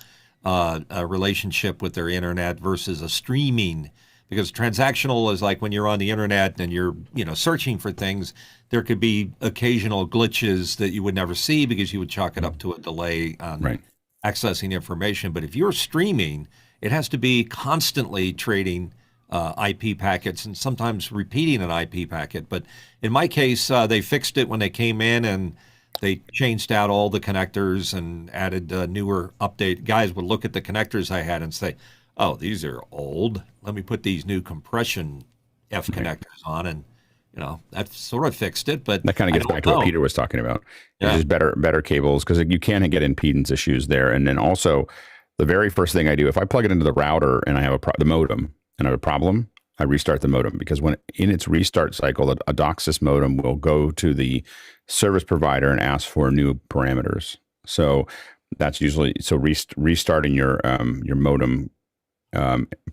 a relationship with their internet versus a streaming, because transactional is like when you're on the internet and you're searching for things, there could be occasional glitches that you would never see because you would chalk it up to a delay on accessing information. But if you're streaming, it has to be constantly trading IP packets and sometimes repeating an IP packet. But in my case, they fixed it when they came in, and they changed out all the connectors and added newer update. Guys would look at the connectors I had and say, oh, these are old. Let me put these new compression F connectors on. And, that sort of fixed it. But that kind of gets back to what Peter was talking about. Yeah. Just better cables, because you can get impedance issues there. And then also the very first thing I do, if I plug it into the router and I have the modem and I have a problem, I restart the modem, because when in its restart cycle, a DOCSIS modem will go to the service provider and ask for new parameters. So that's usually restarting your modem,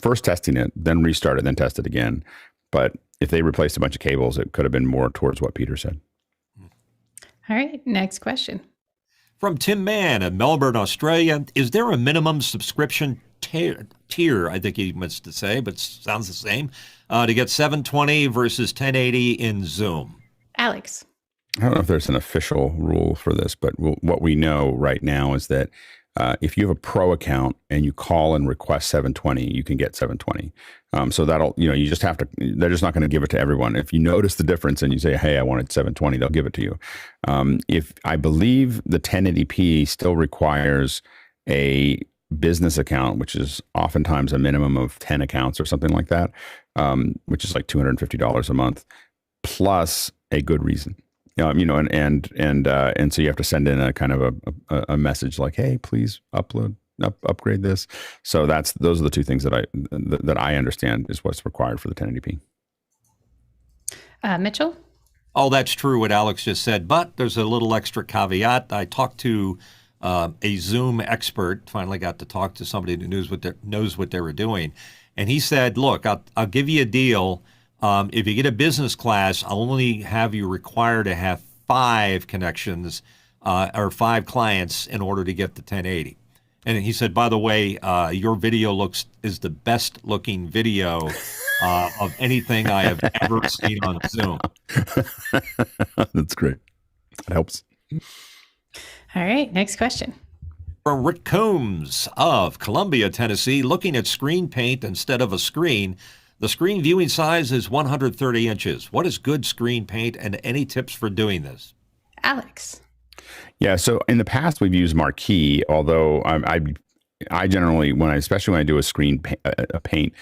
first testing it, then restart it, then test it again. But if they replaced a bunch of cables, it could have been more towards what Peter said. All right, next question. From Tim Mann in Melbourne, Australia, is there a minimum subscription tier, I think he meant to say, but sounds the same, to get 720 versus 1080 in Zoom? Alex? I don't know if there's an official rule for this, but what we know right now is that if you have a pro account and you call and request 720, you can get 720. So that'll, you just have to, they're just not going to give it to everyone. If you notice the difference and you say, hey, I wanted 720, they'll give it to you. If I believe the 1080p still requires a business account, which is oftentimes a minimum of 10 accounts or something like that, which is like $250 a month, plus a good reason. And so you have to send in a kind of a message like, hey, please upload upgrade this. So those are the two things that I understand is what's required for the 1080p. Mitchell? Oh, that's true what Alex just said, but there's a little extra caveat. I talked to a Zoom expert, finally got to talk to somebody who knows what they were doing. And he said, look, I'll give you a deal. If you get a business class, I'll only have you required to have 5 connections or 5 clients in order to get the 1080. And he said, by the way, your video is the best looking video of anything I have ever seen on Zoom. That's great. That helps. All right, next question. From Rick Combs of Columbia, Tennessee, looking at screen paint instead of a screen. The screen viewing size is 130 inches. What is good screen paint and any tips for doing this? Alex? Yeah, so in the past we've used Marquee, although I generally, especially when I do a screen paint,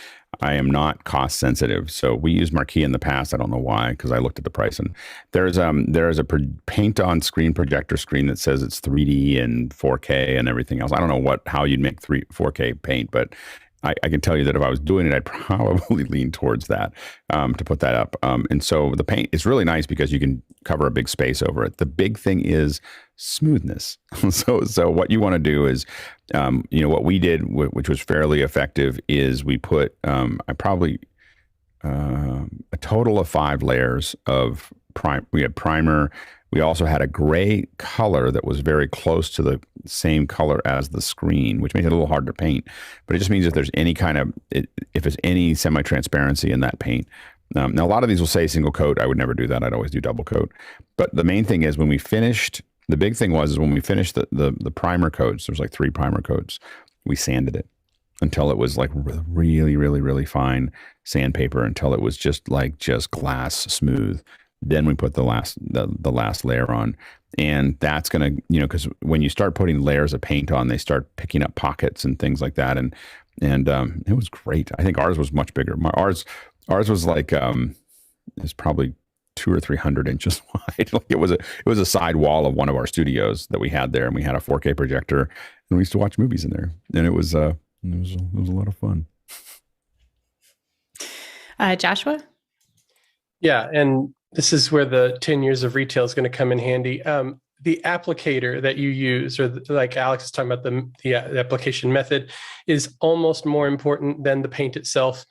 I am not cost sensitive. So we use Marquee in the past. I don't know why, because I looked at the price, and there is a paint on screen projector screen that says it's 3D and 4K and everything else. I don't know how you'd make 4K paint, but I can tell you that if I was doing it, I'd probably lean towards that to put that up. And so the paint is really nice because you can cover a big space over it. The big thing is smoothness. So what you want to do is, what we did, which was fairly effective, is we put a total of 5 layers of prime. We had primer. We also had a gray color that was very close to the same color as the screen, which made it a little hard to paint. But it just means if there's any if there's any semi-transparency in that paint. Now, a lot of these will say single coat. I would never do that. I'd always do double coat. But the main thing is when we finished, the big thing was when we finished the primer coats, there's like 3 primer coats, we sanded it until it was like really, really, really fine sandpaper, until it was just glass smooth. Then we put the last layer on, and that's gonna, because when you start putting layers of paint on, they start picking up pockets and things like that, and it was great. I think ours was much bigger. Ours was like it's probably 200 or 300 inches wide. Like it was a side wall of one of our studios that we had there, and we had a 4K projector, and we used to watch movies in there, and it was a lot of fun. Joshua? Yeah, and this is where the 10 years of retail is going to come in handy. The applicator that you use, or like Alex is talking about, the application method, is almost more important than the paint itself.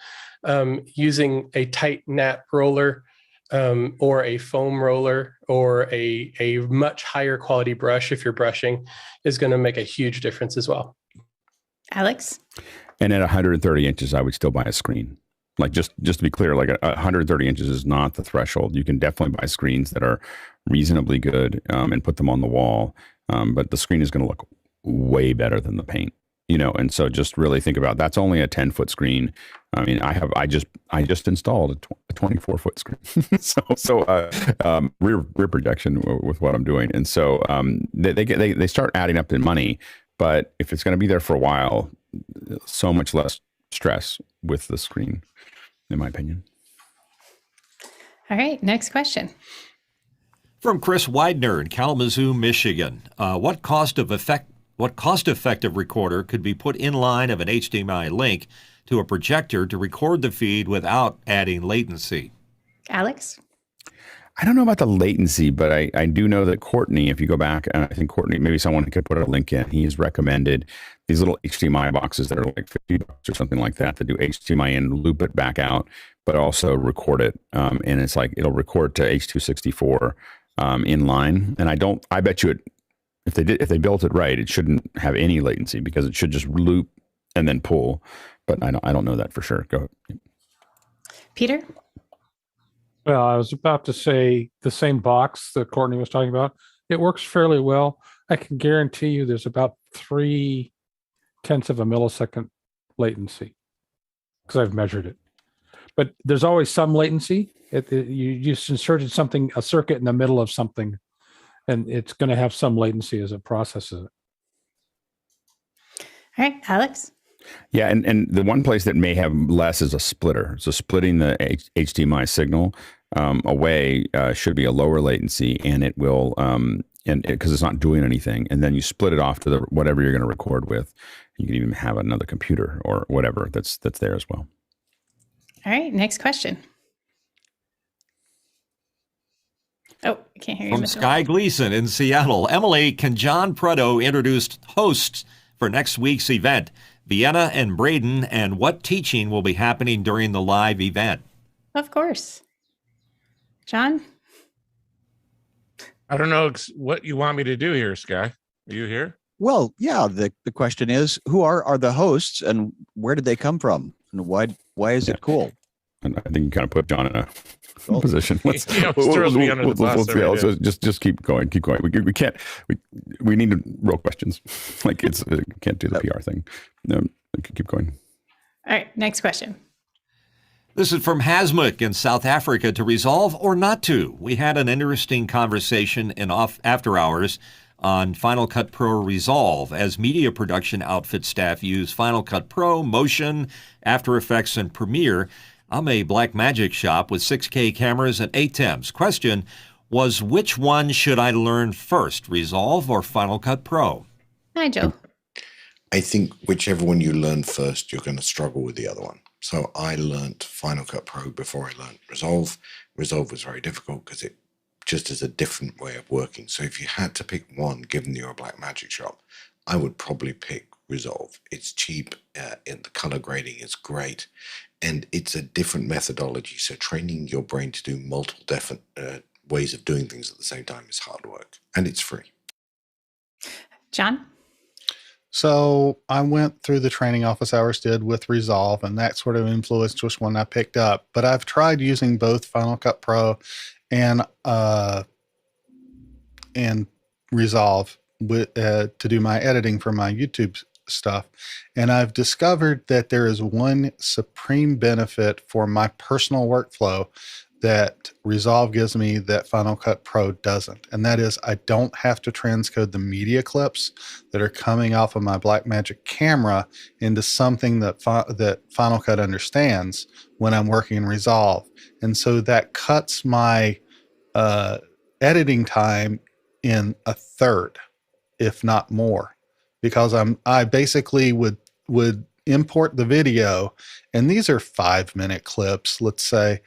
Using a tight nap roller or a foam roller or a much higher quality brush, if you're brushing, is going to make a huge difference as well. Alex? And at 130 inches, I would still buy a screen. Like just to be clear, like 130 inches is not the threshold. You can definitely buy screens that are reasonably good and put them on the wall. But the screen is going to look way better than the paint, and so just really think about, that's only a 10-foot screen. I mean, I just installed a 24-foot screen. so rear projection with what I'm doing. And so they start adding up in money, but if it's going to be there for a while, so much less stress with the screen, in my opinion. All right, next question. From Chris Wagner in Kalamazoo, Michigan. What cost-effective recorder could be put in line of an HDMI link to a projector to record the feed without adding latency? Alex? I don't know about the latency, but I do know that Courtney, if you go back, I think Courtney, maybe someone could put a link in. He's recommended these little HDMI boxes that are like $50 or something like that do HDMI in, loop it back out, but also record it. And it's like, it'll record to H.264 inline. And I bet you if they built it right, it shouldn't have any latency because it should just loop and then pull. But I don't know that for sure. Go ahead. Peter? Well, I was about to say the same box that Courtney was talking about. It works fairly well. I can guarantee you there's about 0.3 of a millisecond latency because I've measured it. But there's always some latency. You just inserted a circuit in the middle of something, and it's going to have some latency as it processes it. All right, Alex? Yeah, and the one place that may have less is a splitter. So splitting the HDMI signal away should be a lower latency, and it will, because it's not doing anything. And then you split it off to whatever you're going to record with, You can even have another computer or whatever that's there as well. All right, next question. Oh, I can't hear you, From Mitchell. Sky Gleason in Seattle. Emily, can John Pretto introduce hosts for next week's event, Vienna and Braden, and what teaching will be happening during the live event? Of course. John? I don't know what you want me to do here, Sky. Are you here? Well, yeah. The question is, who are the hosts, and where did they come from, and why is it cool? And I think you kind of put John in a position. Let's, throws me under the bus every day. Just keep going. We can't. We need real questions. Like can't do the PR thing. No, keep going. All right, next question. This is from Hasmuk in South Africa. To resolve or not to? We had an interesting conversation in after hours on Final Cut Pro Resolve. As media production outfit staff use Final Cut Pro, Motion, After Effects, and Premiere, I'm a Blackmagic shop with 6K cameras and ATEMs. Question was, which one should I learn first, Resolve or Final Cut Pro? Nigel. I think whichever one you learn first, you're going to struggle with the other one. So I learned Final Cut Pro before I learned Resolve. Resolve was very difficult because it just is a different way of working. So if you had to pick one, given you're a Blackmagic shop, I would probably pick Resolve. It's cheap, and the color grading is great, and it's a different methodology. So training your brain to do multiple different ways of doing things at the same time is hard work, and it's free. John? So I went through the training Office Hours did with Resolve, and that sort of influenced which one I picked up. But I've tried using both Final Cut Pro and Resolve to do my editing for my YouTube stuff. And I've discovered that there is one supreme benefit for my personal workflow that Resolve gives me that Final Cut Pro doesn't. And that is, I don't have to transcode the media clips that are coming off of my Blackmagic camera into something that Final Cut understands when I'm working in Resolve. And so that cuts my editing time in a third, if not more, because I basically would import the video, and these are 5-minute clips, let's say,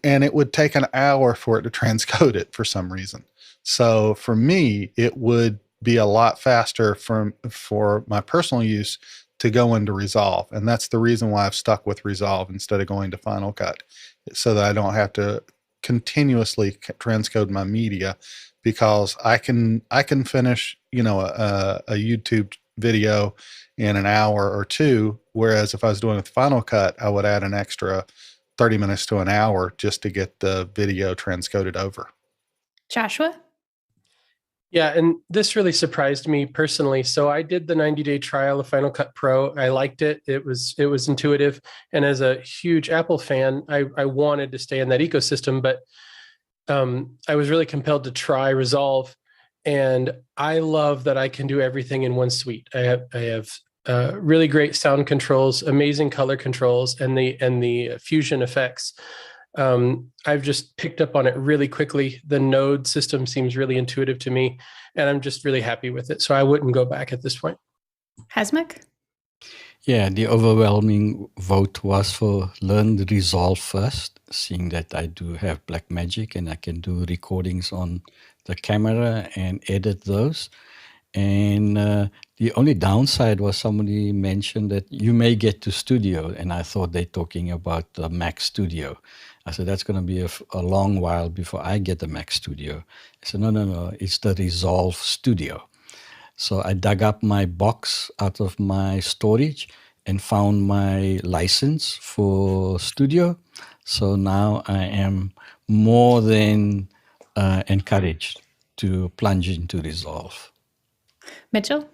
and it would take an hour for it to transcode it for some reason. So for me, it would be a lot faster for my personal use to go into Resolve. And that's the reason why I've stuck with Resolve instead of going to Final Cut, so that I don't have to continuously transcode my media, because I can finish, a YouTube video in an hour or two. Whereas if I was doing it with Final Cut, I would add an extra 30 minutes to an hour just to get the video transcoded over. Joshua? Yeah, and this really surprised me personally. So I did the 90-day trial of Final Cut Pro. I liked it. It was intuitive. And as a huge Apple fan, I wanted to stay in that ecosystem, but I was really compelled to try Resolve. And I love that I can do everything in one suite. I have really great sound controls, amazing color controls, and the fusion effects. I've just picked up on it really quickly. The node system seems really intuitive to me, and I'm just really happy with it. So I wouldn't go back at this point. Hasmuk? Yeah, the overwhelming vote was for learn the Resolve first, seeing that I do have Blackmagic and I can do recordings on the camera and edit those. And the only downside was somebody mentioned that you may get to Studio, and I thought they're talking about the Mac Studio. I said, that's going to be a long while before I get the Mac Studio. I said, no, it's the Resolve Studio. So I dug up my box out of my storage and found my license for Studio. So now I am more than encouraged to plunge into Resolve. Mitchell?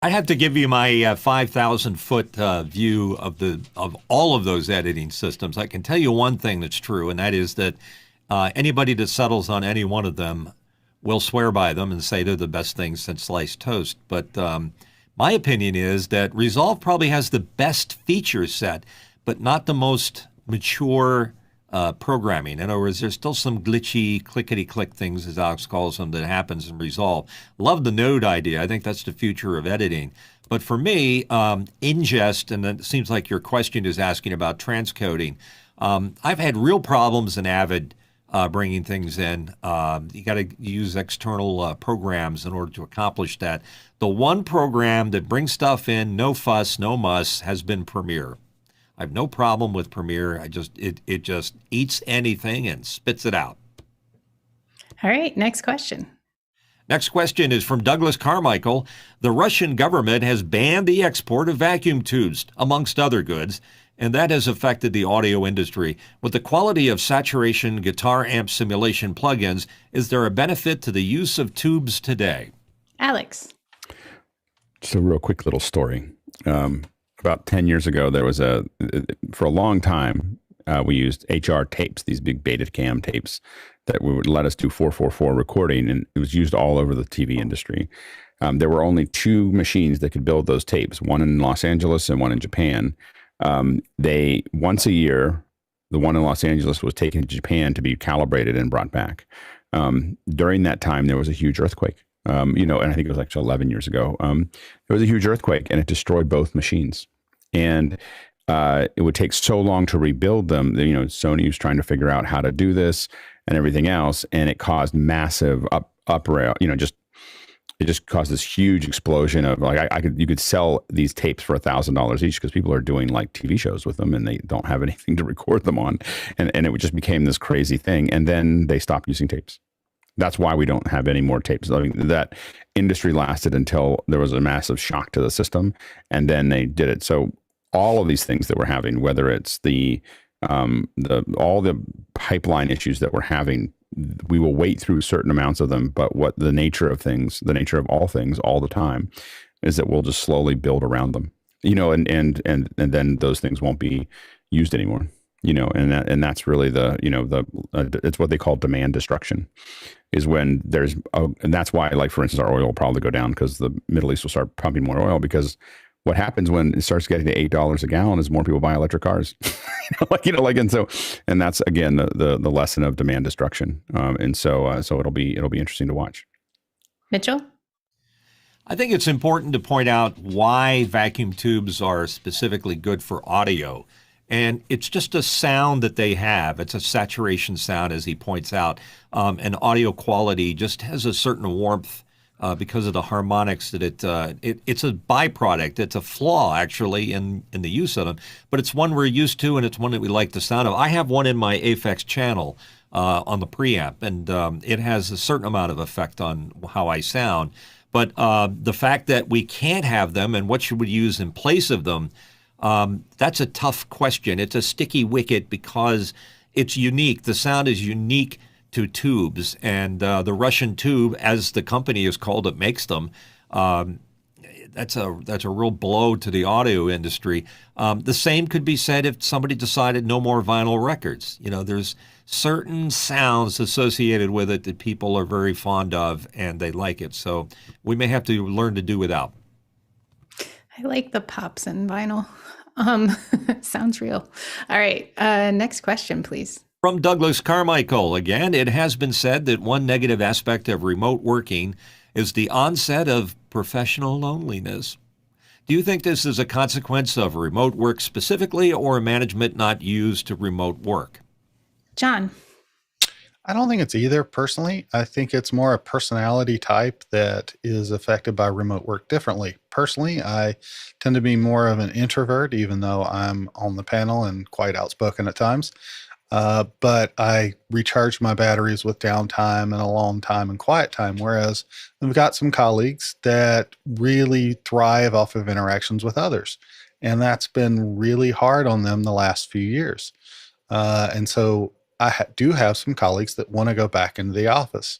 I have to give you my 5,000-foot view of all of those editing systems. I can tell you one thing that's true, and that is that anybody that settles on any one of them will swear by them and say they're the best thing since sliced toast. But my opinion is that Resolve probably has the best feature set, but not the most mature programming. In other words, there's still some glitchy, clickety-click things, as Alex calls them, that happens in Resolve. Love the node idea. I think that's the future of editing. But for me, ingest, and it seems like your question is asking about transcoding. I've had real problems in Avid bringing things in. You got to use external programs in order to accomplish that. The one program that brings stuff in, no fuss, no muss, has been Premiere. I have no problem with Premiere. It just eats anything and spits it out. All right, next question. Next question is from Douglas Carmichael. The Russian government has banned the export of vacuum tubes, amongst other goods, and that has affected the audio industry. With the quality of saturation guitar amp simulation plugins, is there a benefit to the use of tubes today? Alex. Just a real quick little story. About 10 years ago, there was for a long time, we used HR tapes, these big Betacam tapes that would let us do 444 recording, and it was used all over the TV industry. There were only two machines that could build those tapes, one in Los Angeles and one in Japan. Once a year, the one in Los Angeles was taken to Japan to be calibrated and brought back. During that time, there was a huge earthquake. And I think it was actually 11 years ago. There was a huge earthquake, and it destroyed both machines. And it would take so long to rebuild them. Sony was trying to figure out how to do this and everything else, and it caused massive uproar. It just caused this huge explosion of you could sell these tapes for $1,000 each because people are doing like TV shows with them and they don't have anything to record them on, and it just became this crazy thing. And then they stopped using tapes. That's why we don't have any more tapes. I mean, that industry lasted until there was a massive shock to the system, and then they did it. So all of these things that we're having, whether it's all the pipeline issues that we're having, we will wait through certain amounts of them. But what the nature of all things, all the time, is that we'll just slowly build around them. And then those things won't be used anymore. And that's really it's what they call demand destruction, is when and that's why, like, for instance, our oil will probably go down because the Middle East will start pumping more oil, because what happens when it starts getting to $8 a gallon is more people buy electric cars, and that's again the lesson of demand destruction. So it'll be interesting to watch. Mitchell? I think it's important to point out why vacuum tubes are specifically good for audio. And it's just a sound that they have. It's a saturation sound, as he points out. And audio quality just has a certain warmth because of the harmonics that it's a byproduct. It's a flaw, actually, in the use of them. But it's one we're used to, and it's one that we like the sound of. I have one in my Aphex channel on the preamp, and it has a certain amount of effect on how I sound. But the fact that we can't have them, and what should we use in place of them, that's a tough question. It's a sticky wicket because it's unique. The sound is unique to tubes, and the Russian tube, as the company is called that makes them, that's a real blow to the audio industry. The same could be said if somebody decided no more vinyl records. There's certain sounds associated with it that people are very fond of and they like it. So we may have to learn to do without. I like the pops in vinyl. Sounds real. All right. Next question, please. From Douglas Carmichael again, it has been said that one negative aspect of remote working is the onset of professional loneliness. Do you think this is a consequence of remote work specifically, or management not used to remote work? John? I don't think it's either, personally. I think it's more a personality type that is affected by remote work differently. Personally, I tend to be more of an introvert, even though I'm on the panel and quite outspoken at times. But I recharge my batteries with downtime and alone time and quiet time, whereas I've got some colleagues that really thrive off of interactions with others. And that's been really hard on them the last few years. And so I do have some colleagues that want to go back into the office.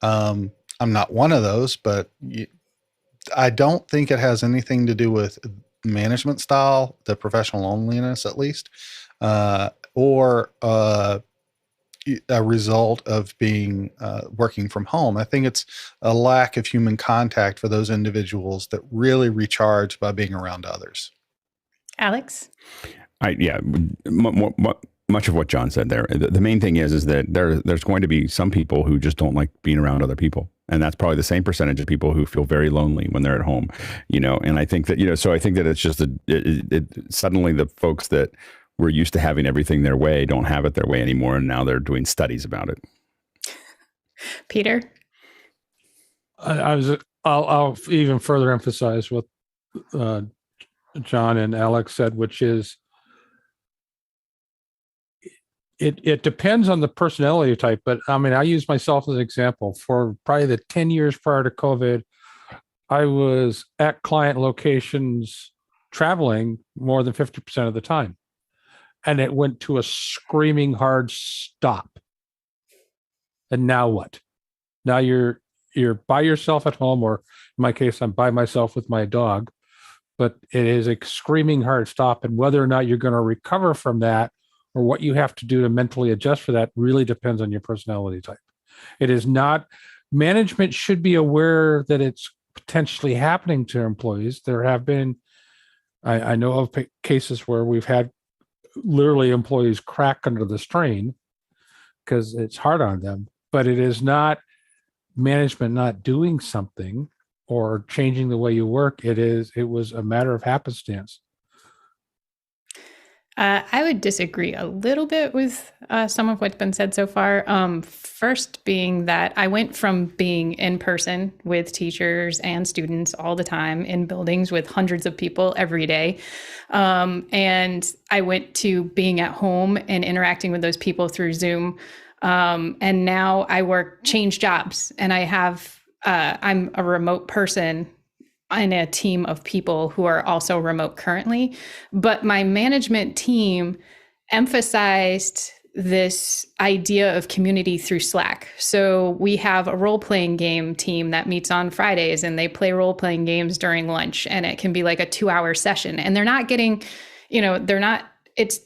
I'm not one of those, but I don't think it has anything to do with management style, the professional loneliness at least, or a result of being working from home. I think it's a lack of human contact for those individuals that really recharge by being around others. Alex? much of what John said there. The main thing is that there's going to be some people who just don't like being around other people. And that's probably the same percentage of people who feel very lonely when they're at home, and I think that, so I think that it's just suddenly the folks that were used to having everything their way don't have it their way anymore. And now they're doing studies about it. Peter? I'll even further emphasize what John and Alex said, which is it depends on the personality type. But I mean, I use myself as an example. For probably the 10 years prior to COVID, I was at client locations traveling more than 50% of the time. And it went to a screaming hard stop. And now what? Now you're by yourself at home, or in my case, I'm by myself with my dog, but it is a screaming hard stop. And whether or not you're going to recover from that, or what you have to do to mentally adjust for that, really depends on your personality type. It is not, management should be aware that it's potentially happening to employees. There have been, I know of cases where we've had literally employees crack under the strain because it's hard on them, but it is not management not doing something or changing the way you work. It was a matter of happenstance. I would disagree a little bit with some of what's been said so far. First being that I went from being in person with teachers and students all the time in buildings with hundreds of people every day. And I went to being at home and interacting with those people through Zoom. And now I change jobs, and I'm a remote person in a team of people who are also remote currently. But my management team emphasized this idea of community through Slack. So we have a role-playing game team that meets on Fridays, and they play role-playing games during lunch, and it can be like a 2-hour session. And they're not getting, it's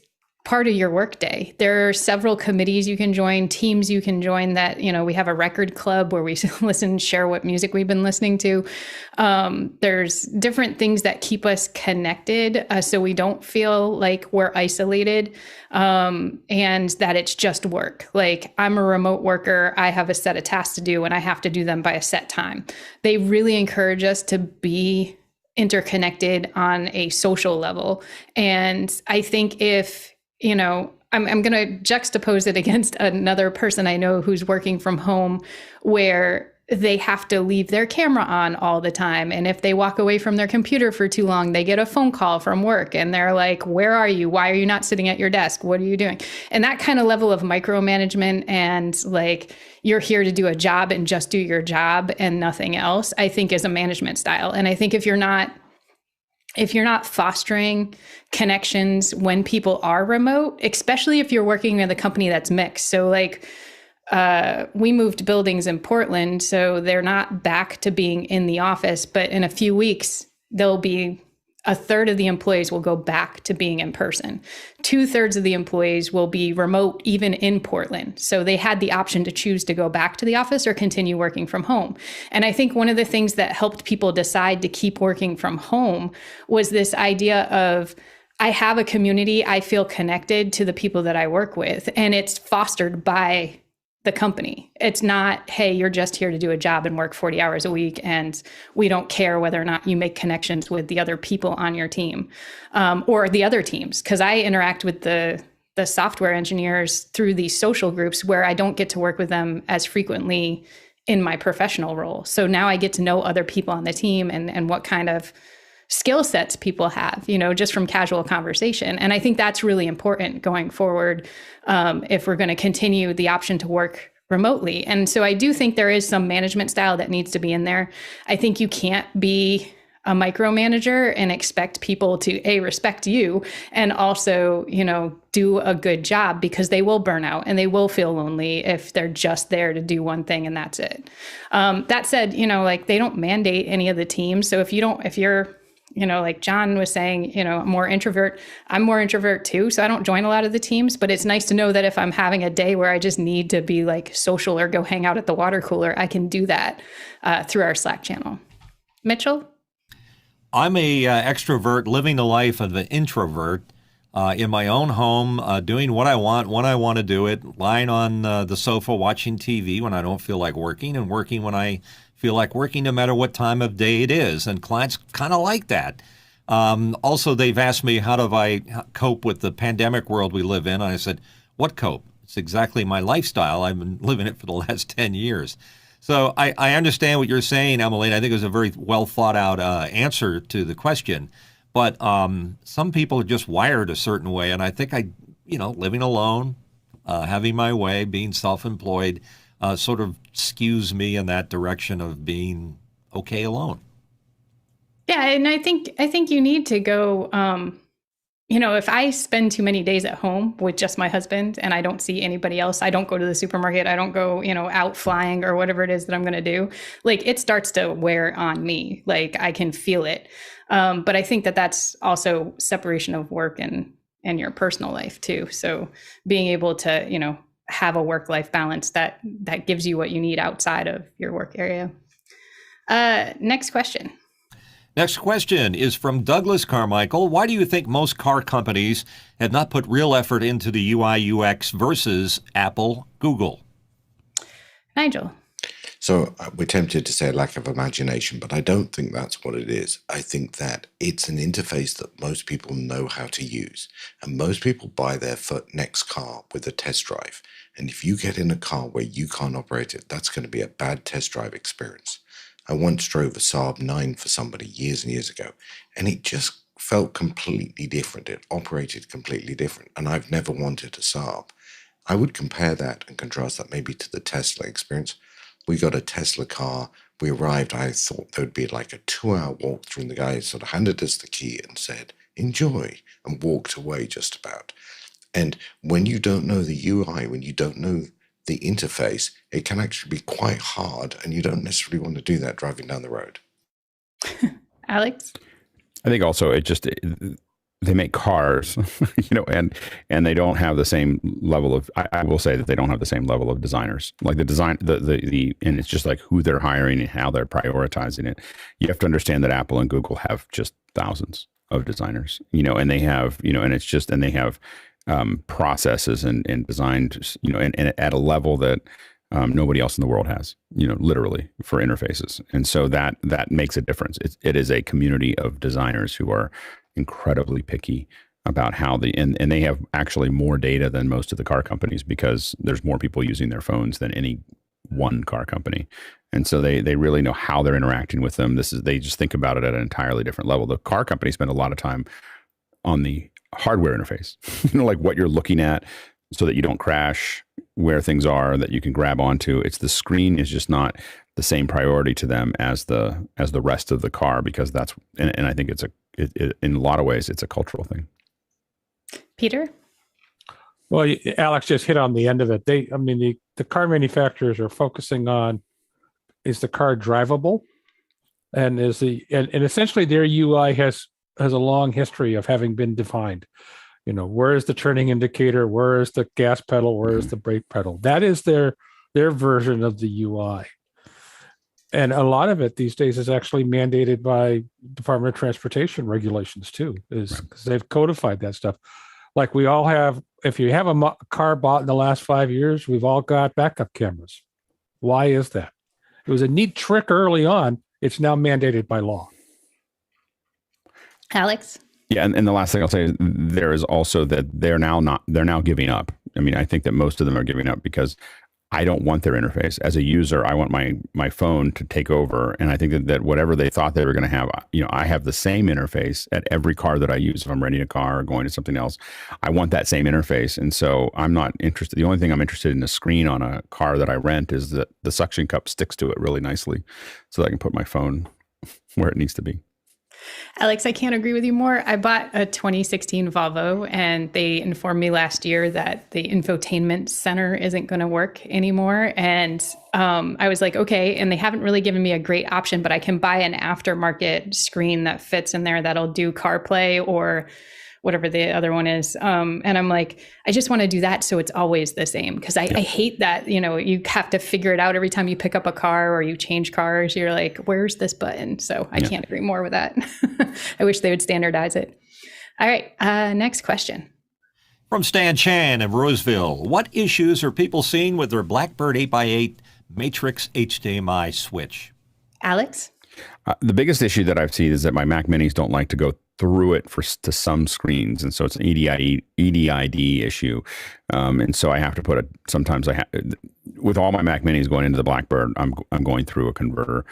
part of your workday. There are several committees you can join, teams you can join that, we have a record club where we listen, share what music we've been listening to. There's different things that keep us connected so we don't feel like we're isolated and that it's just work. Like, I'm a remote worker, I have a set of tasks to do, and I have to do them by a set time. They really encourage us to be interconnected on a social level. And I think if I'm going to juxtapose it against another person I know who's working from home, where they have to leave their camera on all the time. And if they walk away from their computer for too long, they get a phone call from work and they're like, where are you? Why are you not sitting at your desk? What are you doing? And that kind of level of micromanagement and like, you're here to do a job and just do your job and nothing else, I think is a management style. And I think if you're not fostering connections when people are remote, especially if you're working with a company that's mixed. So like we moved buildings in Portland, so they're not back to being in the office, but in a few weeks, there'll be a third of the employees will go back to being in person. 2/3 of the employees will be remote, even in Portland. So they had the option to choose to go back to the office or continue working from home. And I think one of the things that helped people decide to keep working from home was this idea of, I have a community, I feel connected to the people that I work with, and it's fostered by the company. It's not, hey, you're just here to do a job and work 40 hours a week, and we don't care whether or not you make connections with the other people on your team or the other teams. Because I interact with the software engineers through these social groups where I don't get to work with them as frequently in my professional role. So now I get to know other people on the team and what kind of skill sets people have, just from casual conversation. And I think that's really important going forward if we're going to continue the option to work remotely. And so I do think there is some management style that needs to be in there. I think you can't be a micromanager and expect people to respect you and also, do a good job, because they will burn out and they will feel lonely if they're just there to do one thing and that's it. That said, they don't mandate any of the teams. So if you're like John was saying, I'm more introvert too. So I don't join a lot of the teams, but it's nice to know that if I'm having a day where I just need to be like social or go hang out at the water cooler, I can do that through our Slack channel. Mitchell? I'm a extrovert living the life of an introvert. in my own home, doing what I want when I want to do it, lying on the sofa watching TV when I don't feel like working, and working when I feel like working, no matter what time of day it is. And clients kind of like that. Also, they've asked me, how do I cope with the pandemic world we live in? And I said, what cope? It's exactly my lifestyle. I've been living it for the last 10 years. So I understand what you're saying, Emily, and I think it was a very well thought out answer to the question. But some people are just wired a certain way. And I think living alone, having my way, being self-employed, sort of skews me in that direction of being okay alone. Yeah, and I think you need to go, if I spend too many days at home with just my husband and I don't see anybody else, I don't go to the supermarket, I don't go, out flying or whatever it is that I'm going to do, like it starts to wear on me. Like I can feel it. But I think that that's also separation of work and your personal life too. So being able to, have a work-life balance that gives you what you need outside of your work area. Next question. Next question is from Douglas Carmichael. Why do you think most car companies have not put real effort into the UI UX versus Apple, Google? Nigel. So we're tempted to say lack of imagination, but I don't think that's what it is. I think that it's an interface that most people know how to use. And most people buy their next car with a test drive. And if you get in a car where you can't operate it, that's going to be a bad test drive experience. I once drove a Saab 9 for somebody years and years ago, and it just felt completely different. It operated completely different, and I've never wanted a Saab. I would compare that and contrast that maybe to the Tesla experience. We got a Tesla car. We arrived. I thought there would be like a 2-hour walkthrough, and the guy sort of handed us the key and said, enjoy, and walked away just about. And when you don't know the UI, when you don't know the interface, it can actually be quite hard, and you don't necessarily want to do that driving down the road. Alex? I think also they make cars, and they don't have the same level of, I will say that they don't have the same level of designers. Like the design, and it's just like who they're hiring and how they're prioritizing it. You have to understand that Apple and Google have just thousands of designers, and they have, and they have processes and designed, and at a level that nobody else in the world has, literally for interfaces. And so that makes a difference. It is a community of designers who are incredibly picky about how and they have actually more data than most of the car companies, because there's more people using their phones than any one car company. And so they really know how they're interacting with them. They just think about it at an entirely different level. The car companies spend a lot of time on the hardware interface, like what you're looking at so that you don't crash, where things are that you can grab onto. It's the screen is just not the same priority to them as the rest of the car, because that's, and I think in a lot of ways, it's a cultural thing. Peter? Well, Alex just hit on the end of it. The car manufacturers are focusing on, is the car drivable? And and essentially their UI has a long history of having been defined. Where is the turning indicator? Where is the gas pedal? Where is the brake pedal? That is their version of the UI. And a lot of it these days is actually mandated by Department of Transportation regulations too, because they've codified that stuff. Like we all have, if you have a car bought in the last 5 years, we've all got backup cameras. Why is that? It was a neat trick early on. It's now mandated by law. Alex? Yeah, and the last thing I'll say is there is also that they're now giving up. I think that most of them are giving up because I don't want their interface. As a user, I want my phone to take over. And I think that whatever they thought they were going to have, I have the same interface at every car that I use. If I'm renting a car or going to something else, I want that same interface. And so I'm not interested. The only thing I'm interested in the screen on a car that I rent is that the suction cup sticks to it really nicely so that I can put my phone where it needs to be. Alex, I can't agree with you more. I bought a 2016 Volvo, and they informed me last year that the infotainment center isn't going to work anymore. And I was like, okay. And they haven't really given me a great option, but I can buy an aftermarket screen that fits in there that'll do CarPlay or whatever the other one is. And I'm like, I just want to do that so it's always the same. Because I hate that, you have to figure it out every time you pick up a car or you change cars. You're like, where's this button? So I can't agree more with that. I wish they would standardize it. All right. Next question. From Stan Chan of Roseville, what issues are people seeing with their Blackbird 8x8 Matrix HDMI switch? Alex? The biggest issue that I've seen is that my Mac Minis don't like to go through it to some screens, and so it's an EDID issue, and so I have to put sometimes with all my Mac Minis going into the Blackbird, I'm going through a converter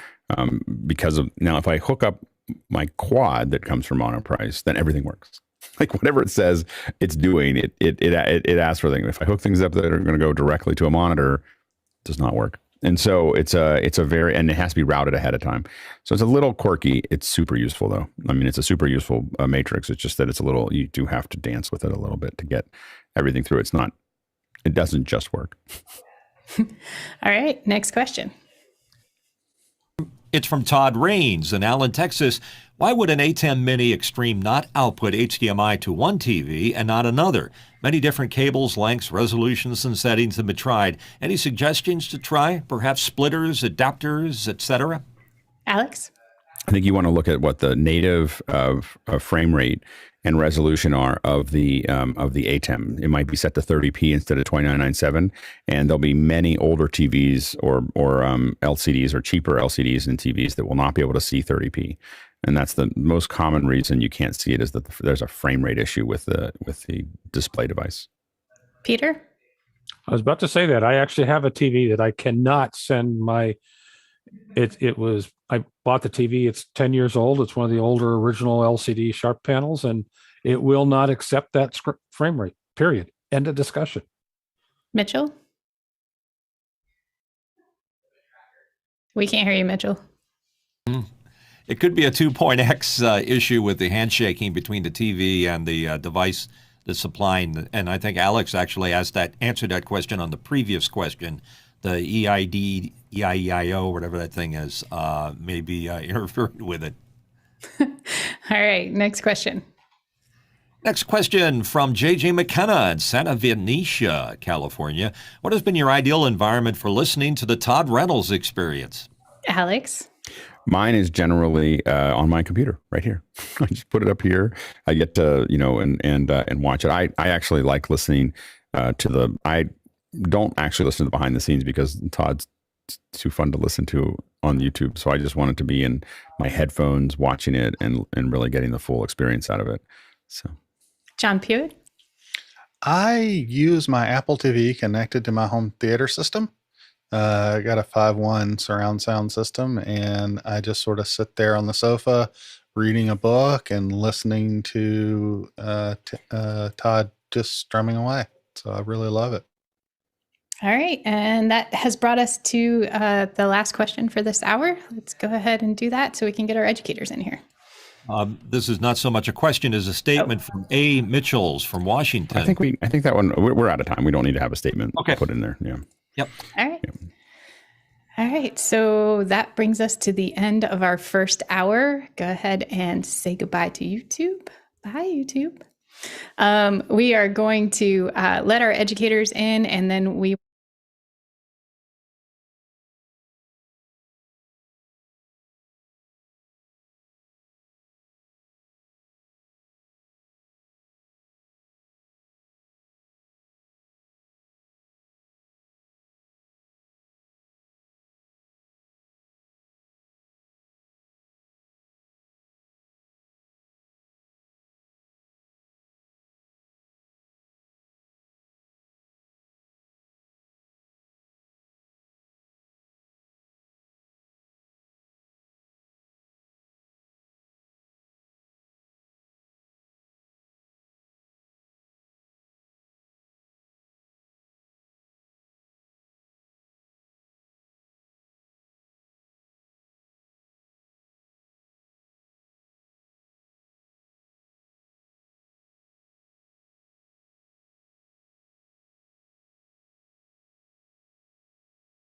because of now if I hook up my quad that comes from Monoprice, then everything works. Like whatever it says it's doing, it asks for things. If I hook things up that are going to go directly to a monitor, it does not work. And so it's a very, and it has to be routed ahead of time. So it's a little quirky. It's super useful though. I mean, it's a super useful matrix. It's just that it's a little, you do have to dance with it a little bit to get everything through. It doesn't just work. All right. Next question. It's from Todd Rains in Allen, Texas. Why would an ATEM Mini Extreme not output HDMI to one TV and not another? Many different cables, lengths, resolutions, and settings have been tried. Any suggestions to try? Perhaps splitters, adapters, etc.? Alex? I think you want to look at what the native frame rate and resolution are of the ATEM. It might be set to 30p instead of 2997, and there'll be many older TVs or LCDs or cheaper LCDs and TVs that will not be able to see 30p. And that's the most common reason you can't see it is that there's a frame rate issue with the display device. Peter? I was about to say that. I actually have a TV that I cannot send my I bought the TV. It's 10 years old. It's one of the older original LCD sharp panels, and it will not accept that frame rate, period. End of discussion. Mitchell? We can't hear you, Mitchell. It could be a 2.x issue with the handshaking between the TV and the device that's supplying. And I think Alex actually answered that question on the previous question. The EID, EIEIO, whatever that thing is, may be interfering with it. All right, next question. Next question from J.J. McKenna in Santa Venetia, California. What has been your ideal environment for listening to the Todd Reynolds Experience? Alex? Mine is generally on my computer right here. I just put it up here. I get to, and watch it. I actually like listening I don't actually listen to the behind the scenes because Todd's too fun to listen to on YouTube. So I just want it to be in my headphones, watching it and really getting the full experience out of it. So, John Pretto? I use my Apple TV connected to my home theater system. I got a 5.1 surround sound system, and I just sort of sit there on the sofa reading a book and listening to Todd just strumming away. So I really love it. All right. And that has brought us to the last question for this hour. Let's go ahead and do that so we can get our educators in here. This is not so much a question as a statement from A. Mitchells from Washington. I think that one, we're out of time. We don't need to have a statement put in there. Yeah. Yep. All right. Yep. All right. So that brings us to the end of our first hour. Go ahead and say goodbye to YouTube. Bye, YouTube. We are going to let our educators in, and then we